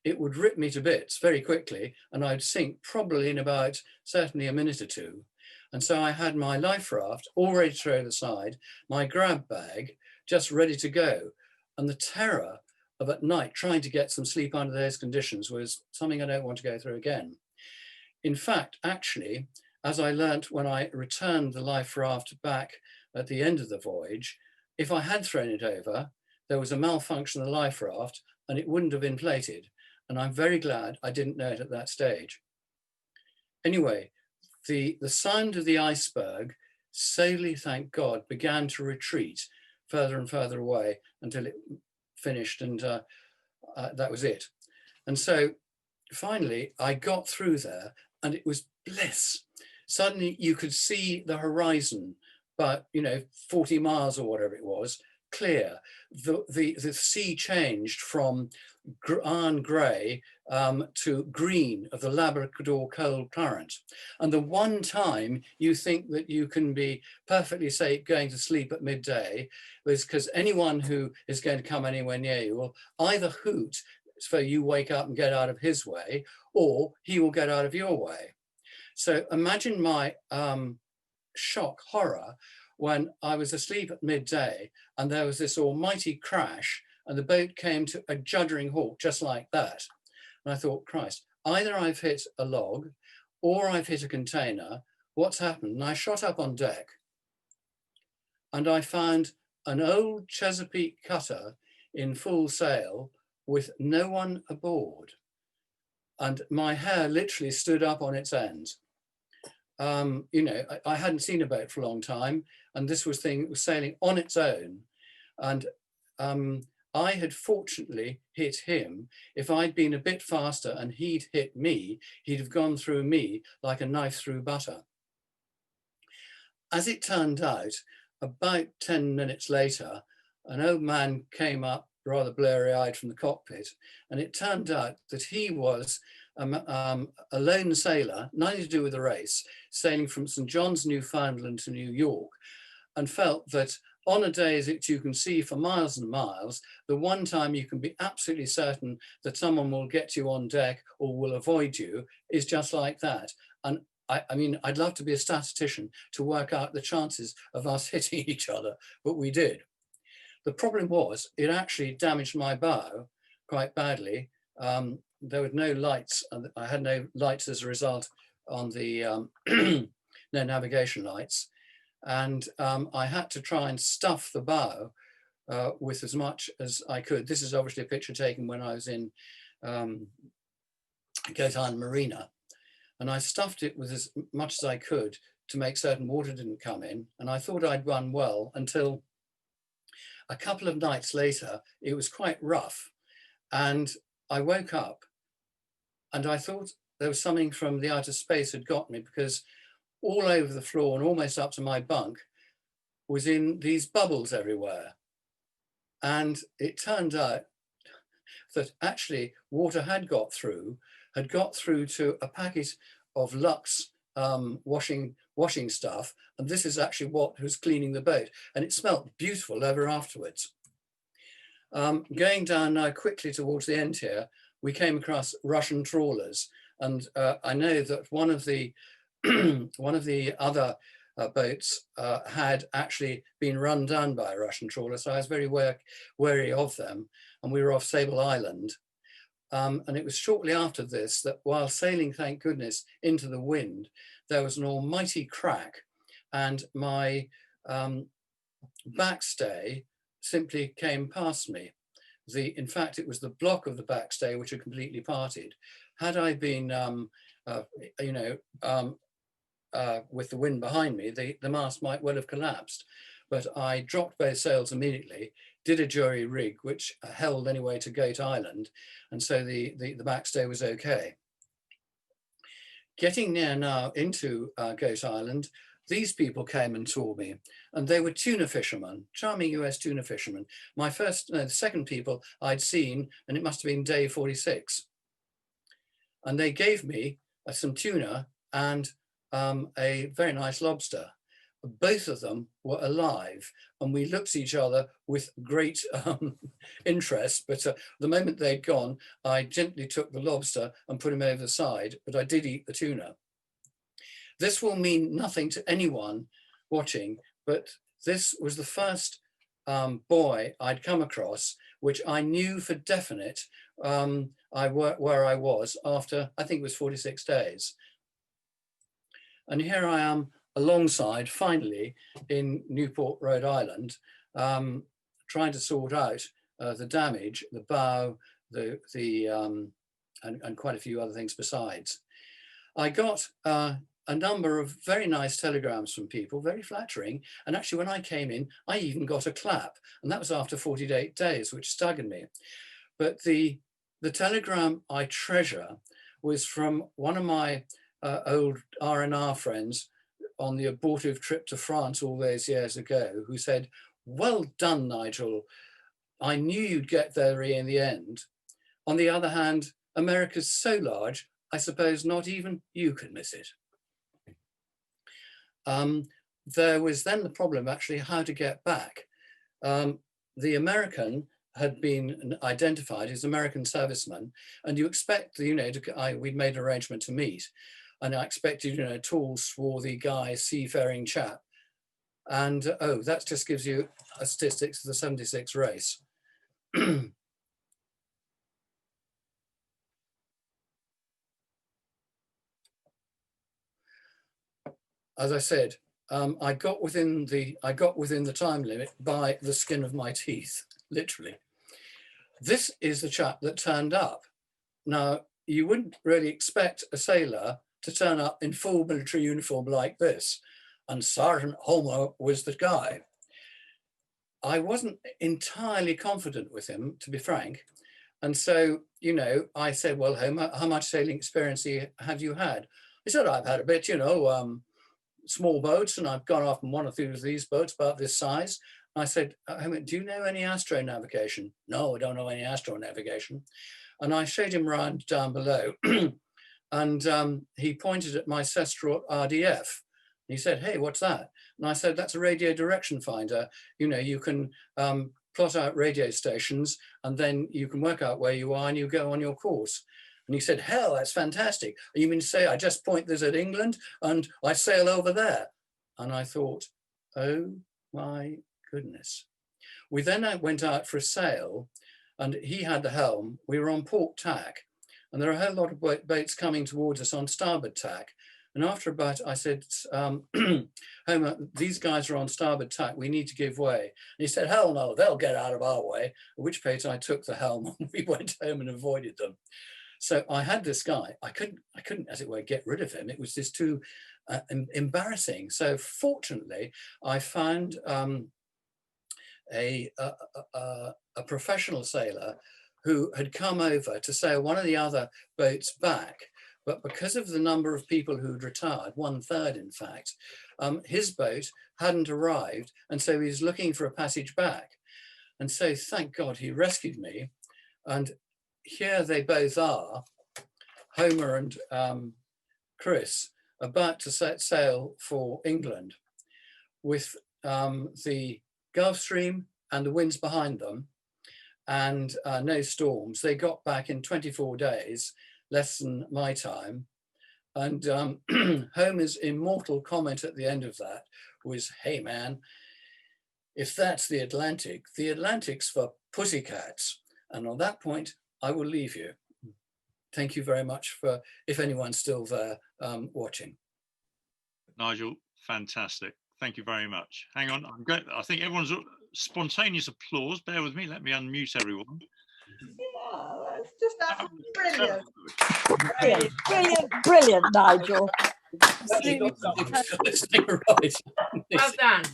it would rip me to bits very quickly, and I'd sink probably in about certainly a minute or 2. And so I had my life raft all ready to throw aside, my grab bag, just ready to go. And the terror of at night trying to get some sleep under those conditions was something I don't want to go through again. In fact, actually, as I learnt when I returned the life raft back at the end of the voyage, if I had thrown it over, there was a malfunction of the life raft and it wouldn't have inflated. And I'm very glad I didn't know it at that stage. Anyway, the sound of the iceberg slowly, thank God, began to retreat further and further away until it finished, and that was it. And so finally I got through there and it was bliss. Suddenly you could see the horizon, but 40 miles or whatever it was, clear. The sea changed from iron grey to green of the Labrador cold current. And the one time you think that you can be perfectly safe going to sleep at midday is because anyone who is going to come anywhere near you will either hoot so you wake up and get out of his way, or he will get out of your way. So imagine my shock, horror, when I was asleep at midday and there was this almighty crash and the boat came to a juddering halt just like that. And I thought, Christ, either I've hit a log or I've hit a container. What's happened? And I shot up on deck and I found an old Chesapeake cutter in full sail with no one aboard. And my hair literally stood up on its end. I hadn't seen a boat for a long time, and this was sailing on its own. And I had fortunately hit him. If I'd been a bit faster and he'd hit me, he'd have gone through me like a knife through butter. As it turned out, about 10 minutes later, an old man came up rather blurry-eyed from the cockpit, and it turned out that he was a lone sailor, nothing to do with the race, sailing from St. John's, Newfoundland to New York, and felt that on a day that you can see for miles and miles, the one time you can be absolutely certain that someone will get you on deck or will avoid you is just like that. And I mean, I'd love to be a statistician to work out the chances of us hitting each other, but we did. The problem was it actually damaged my bow quite badly. There were no lights, and I had no lights as a result on the no navigation lights. And I had to try and stuff the bow with as much as I could. This is obviously a picture taken when I was in Goat Island Marina. And I stuffed it with as much as I could to make certain water didn't come in. And I thought I'd run well until a couple of nights later, it was quite rough. And I woke up and I thought there was something from the outer space had got me, because all over the floor and almost up to my bunk was in these bubbles everywhere. And it turned out that actually water had got through to a packet of Lux washing stuff. And this is actually what was cleaning the boat. And it smelt beautiful ever afterwards. Going down now quickly towards the end here, we came across Russian trawlers. And I know that one of the other boats had actually been run down by a Russian trawler. So I was very wary of them. And we were off Sable Island. And it was shortly after this that, while sailing, thank goodness, into the wind, there was an almighty crack, and my backstay simply came past me. In fact, it was the block of the backstay which had completely parted. Had I been, with the wind behind me, the mast might well have collapsed. But I dropped both sails immediately, did a jury rig, which held anyway to Goat Island, and so the backstay was okay. Getting near now into Goat Island, these people came and saw me, and they were tuna fishermen, charming US tuna fishermen. The second people I'd seen, and it must have been day 46. And they gave me some tuna and a very nice lobster. Both of them were alive, and we looked at each other with great interest. But the moment they'd gone, I gently took the lobster and put him over the side, but I did eat the tuna. This will mean nothing to anyone watching, but this was the first buoy I'd come across, which I knew for definite where I was after, I think it was 46 days. And here I am alongside, finally, in Newport, Rhode Island, trying to sort out the damage, the bow, and quite a few other things besides. I got a number of very nice telegrams from people, very flattering. And actually, when I came in, I even got a clap, and that was after 48 days, which staggered me. But the telegram I treasure was from one of my old R&R friends on the abortive trip to France all those years ago, who said, "Well done, Nigel. I knew you'd get there in the end. On the other hand, America's so large, I suppose not even you could miss it." There was then the problem actually how to get back. The American had been identified as American serviceman, and you expect, we'd made an arrangement to meet, and I expected, a tall, swarthy guy, seafaring chap. And oh, that just gives you a statistics of the 76 race. As I said, I got within the time limit by the skin of my teeth, literally. This is the chap that turned up. Now, you wouldn't really expect a sailor to turn up in full military uniform like this, and Sergeant Homer was the guy. I wasn't entirely confident with him, to be frank. And so, I said, "Well, Homer, how much sailing experience have you had?" He said, "I've had a bit, small boats, and I've gone off on one or two of these boats about this size." I said, "Homer, do you know any astronavigation?" "No, I don't know any astronavigation." And I showed him around down below, and he pointed at my Cestral RDF. He said, "Hey, what's that?" And I said, "That's a radio direction finder. You can plot out radio stations, and then you can work out where you are and you go on your course." And he said, "Hell, that's fantastic. You mean to say I just point this at England and I sail over there?" And I thought, oh my goodness. We then went out for a sail, and he had the helm. We were on port tack, and there are a whole lot of boats coming towards us on starboard tack. And after about, I said, "Homer, these guys are on starboard tack. We need to give way." And he said, "Hell no, they'll get out of our way." At which point I took the helm and we went home and avoided them. So I had this guy. I couldn't, as it were, get rid of him. It was just too embarrassing. So fortunately, I found a professional sailor who had come over to sail one of the other boats back. But because of the number of people who'd retired, 1/3 in fact, his boat hadn't arrived. And so he was looking for a passage back. And so thank God he rescued me. And here they both are, Homer and Chris, about to set sail for England with the Gulf Stream and the winds behind them and no storms. They got back in 24 days, less than my time. And Homer's immortal comment at the end of that was, "Hey man, if that's the Atlantic's for pussycats." And on that point, I will leave you. Thank you very much for, if anyone's still there watching. Nigel, fantastic. Thank you very much. Hang on, I think everyone's spontaneous applause. Bear with me. Let me unmute everyone. Yeah, that's just brilliant. Brilliant, Nigel. Well done.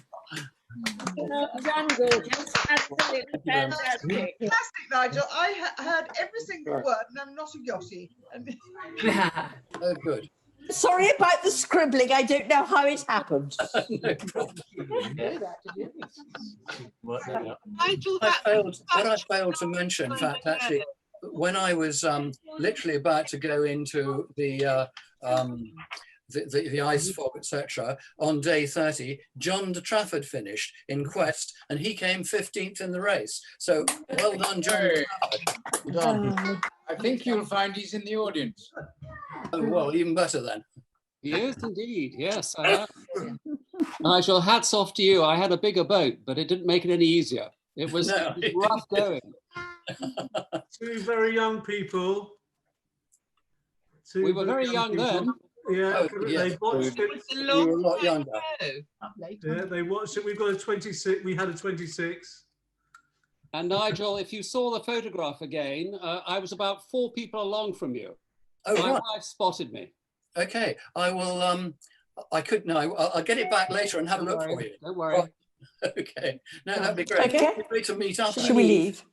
Done good. Absolutely fantastic. Fantastic, Nigel. I heard every single word, and I'm not a yachty. Oh, good. Sorry about the scribbling. I don't know how it happened. No problem. What I failed to mention, in fact, actually, when I was literally about to go into the ice fog, etc., on day 30, John de Trafford finished in Quest, and he came 15th in the race. So well done, John de Trafford. I think you'll find he's in the audience. Oh, well, even better then. He is indeed, yes. I have. Nigel, hats off to you. I had a bigger boat, but it didn't make it any easier. It was, No, it was rough going. Two very young people. We were very young then. Yeah, Oh, yes. they watched it. We were a lot younger. Yeah, they watched it. We've got a 26. We had a 26. And Nigel, if you saw the photograph again, I was about 4 people along from you. Oh, My right. wife spotted me. Okay, I will. I could no. I'll get it back later and have a look for you. Don't worry. Okay. No, that'd be great. Okay. It'd be great to meet up. Should we leave?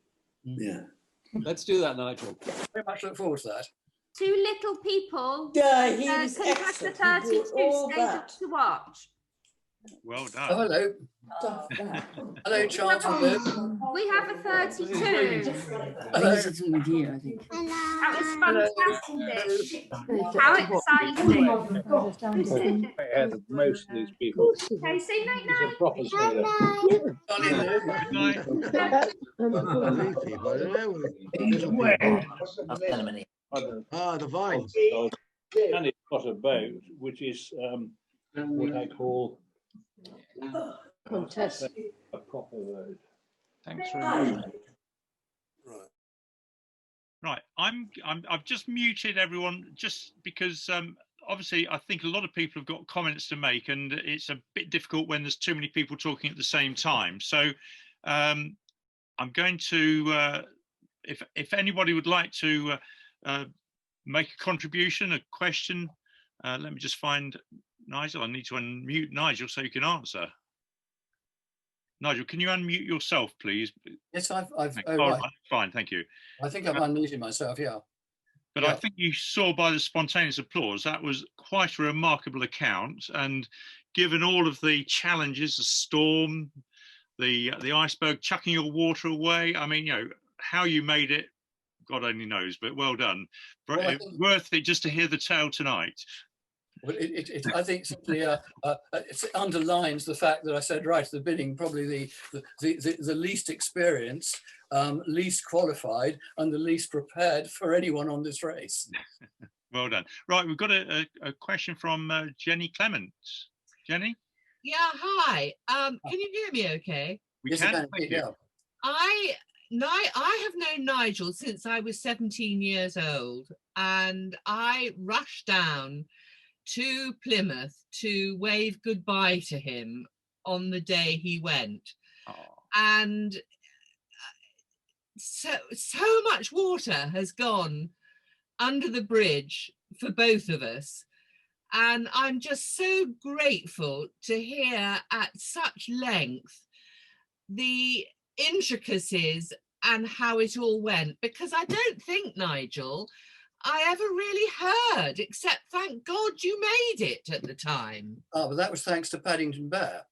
Yeah. Let's do that, Nigel. Very much look forward to that. Two little people. Yeah, he was Contestant excellent. He 32 did all stayed up that. to watch. Well Oh, done. hello. Stuff that. Hello, Charles and Luke. We have a 32. Hello. That was fantastic. How exciting. Ahead of most of these people. Okay, say night He's a night. proper sailor. Johnny and Luke. Good night. Ah, the vines. And it's got a boat, which is what I call a proper road. Thanks very much. Right, I've just muted everyone just because obviously I think a lot of people have got comments to make, and it's a bit difficult when there's too many people talking at the same time. So I'm going to, if anybody would like to make a contribution, a question, let me just find Nigel. I need to unmute Nigel so you can answer. Nigel, can you unmute yourself, please? Yes, I've Oh, right. fine, thank you. I think I've unmuted myself, yeah. But Yeah. I think you saw by the spontaneous applause, that was quite a remarkable account. And given all of the challenges, the storm, the iceberg chucking your water away, I mean, you know, how you made it, God only knows, but well done. Well, I think- Worth it just to hear the tale tonight. Well, I think simply it underlines the fact that I said right at the beginning, probably the least experienced, least qualified, and the least prepared for anyone on this race. Well done. Right, we've got a question from Jenny Clement. Jenny? Yeah, hi. Can you hear me okay? We Yes, can. I can, Thank you. yeah. I have known Nigel since I was 17 years old, and I rushed down to Plymouth to wave goodbye to him on the day he went. Oh. And so much water has gone under the bridge for both of us. And I'm just so grateful to hear at such length the intricacies and how it all went, because I don't think, Nigel, I ever really heard, except thank God you made it at the time. Oh, but that was thanks to Paddington Bear.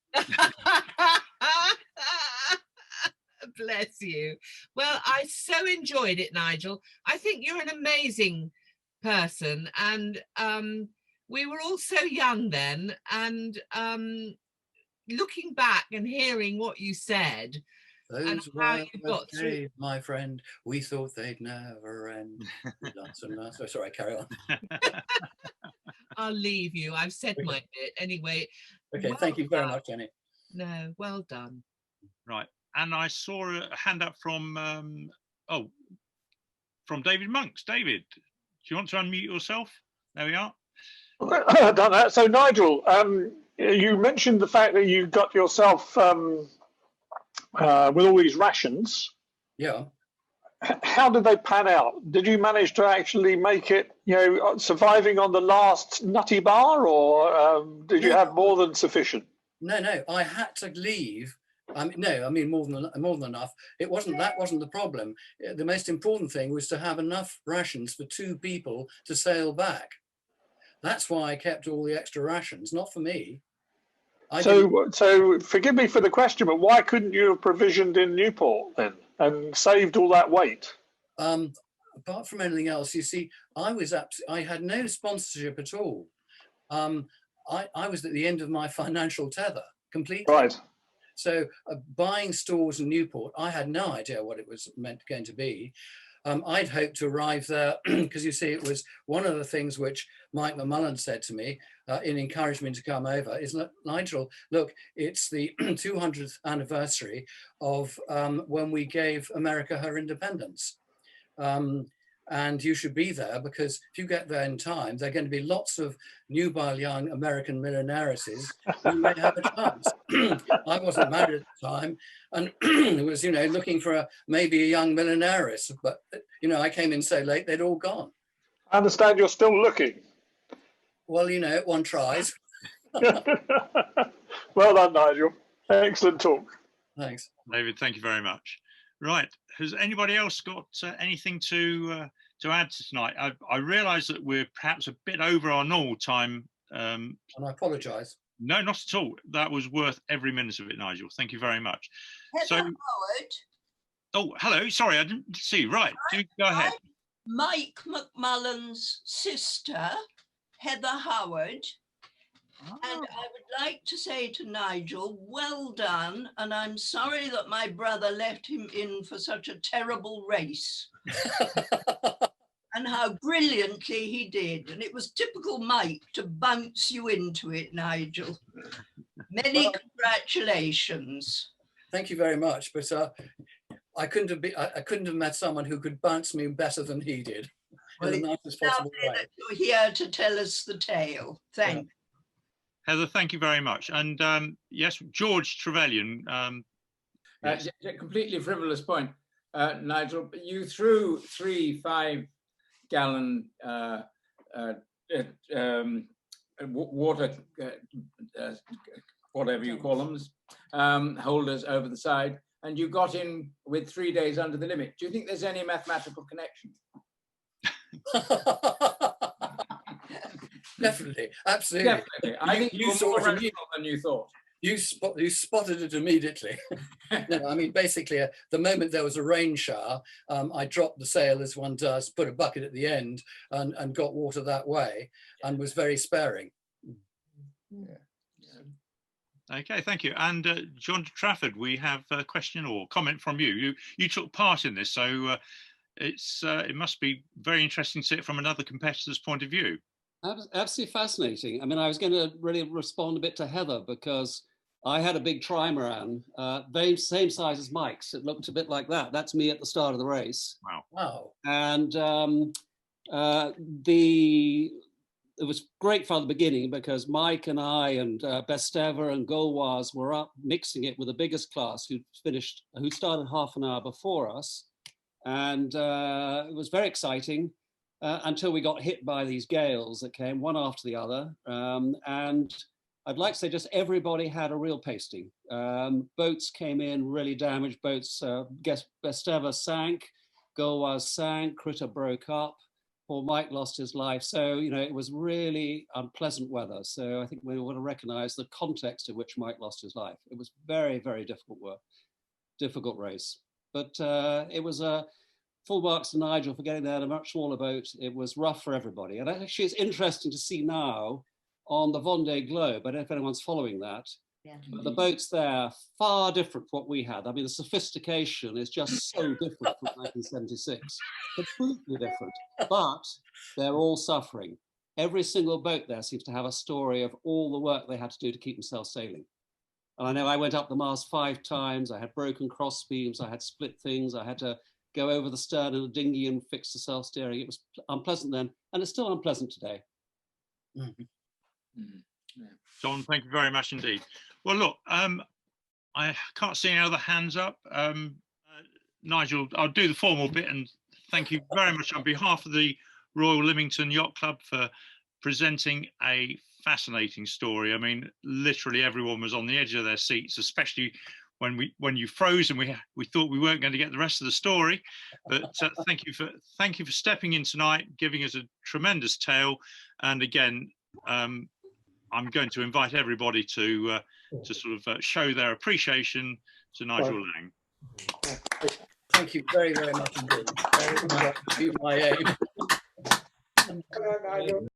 Bless you. Well, I so enjoyed it, Nigel. I think you're an amazing person, and we were all so young then, and looking back and hearing what you said, Those how were you got the through. days, my friend. We thought they'd never end. Lots and lots. Oh, sorry, carry on. I'll leave you. I've said Okay. my bit anyway. Okay, Well thank you very done. much, Jenny. No, well done. Right, and I saw a hand up from from David Monks. David, do you want to unmute yourself? There we are. Done that. So Nigel, you mentioned the fact that you got yourself with all these rations. Yeah. How did they pan out? Did you manage to actually make it, surviving on the last nutty bar, or did you have more than sufficient? No, I had to leave. No, I mean more than enough. That wasn't the problem. The most important thing was to have enough rations for 2 people to sail back. That's why I kept all the extra rations, not for me. So forgive me for the question, but why couldn't you have provisioned in Newport then and saved all that weight? Apart from anything else, you see, I had no sponsorship at all. I was at the end of my financial tether completely. Right. So buying stores in Newport, I had no idea what it was going to be. I'd hoped to arrive there because you see, it was one of the things which Mike McMullen said to me in encouraging me to come over is, Nigel, look, it's the 200th anniversary of when we gave America her independence. And you should be there, because if you get there in time, there are going to be lots of nubile young American millionairesses who may have a chance. I wasn't married at the time, and was, you know, looking for maybe a young millionairess, but, you know, I came in so late, they'd all gone. I understand you're still looking. Well, you know, one tries. Well done, Nigel. Excellent talk. Thanks. David, thank you very much. Right, has anybody else got anything to add to tonight? I realise that we're perhaps a bit over our normal time. And I apologise. No, not at all. That was worth every minute of it, Nigel. Thank you very much. Heather Howard. Oh, hello. Sorry, I didn't see. Right, do go ahead. Mike McMullen's sister, Heather Howard. And I would like to say to Nigel, well done. And I'm sorry that my brother left him in for such a terrible race. And how brilliantly he did. And it was typical Mike to bounce you into it, Nigel. Many congratulations. Thank you very much. But I couldn't have met someone who could bounce me better than he did. Well, in the nicest possible way. That you're here to tell us the tale. Thank you. Heather, thank you very much. And yes, George Trevelyan. Yes. Completely frivolous point, Nigel. You threw 3 5-gallon water, whatever you call them, holders over the side, and you got in with 3 days under the limit. Do you think there's any mathematical connection? Definitely, absolutely. Definitely. I think you were more rational than you thought. You spotted it immediately. No, I mean, basically, the moment there was a rain shower, I dropped the sail as one does, put a bucket at the end, and got water that way, and was very sparing. Okay, thank you. And John Trafford, we have a question or comment from you. You took part in this, so it must be very interesting to see it from another competitor's point of view. Absolutely fascinating. I mean, I was going to really respond a bit to Heather, because I had a big trimaran, same size as Mike's. It looked a bit like that. That's me at the start of the race. Wow. Wow. And it was great fun at the beginning, because Mike and I and Besteva and Golwaz were up mixing it with the biggest class who started half an hour before us. And it was very exciting. Until we got hit by these gales that came one after the other. And I'd like to say just everybody had a real pasting. Boats came in really damaged. Boats, Besteva sank, Golwaz sank, Critter broke up, poor Mike lost his life. So, you know, it was really unpleasant weather. So I think we want to recognize the context in which Mike lost his life. It was very, very difficult race. But it was full marks to Nigel for getting there in a much smaller boat. It was rough for everybody. And actually it's interesting to see now on the Vendée Globe, I don't know if anyone's following that, but the boats there, far different from what we had. I mean, the sophistication is just so different from 1976, completely different, but they're all suffering. Every single boat there seems to have a story of all the work they had to do to keep themselves sailing. And I know I went up the mast 5 times, I had broken cross beams, I had split things, I had to go over the stern of the dinghy and fix the self-steering. It was unpleasant then, and it's still unpleasant today. Mm-hmm. Mm-hmm. Yeah. John, thank you very much indeed. Well, look, I can't see any other hands up. Nigel, I'll do the formal bit, and thank you very much on behalf of the Royal Lymington Yacht Club for presenting a fascinating story. I mean, literally everyone was on the edge of their seats, especially when you froze and we thought we weren't going to get the rest of the story. But thank you for stepping in tonight, giving us a tremendous tale. And again, I'm going to invite everybody to sort of show their appreciation to Nigel Lang. Thank you very, very much indeed. Very much to my aim.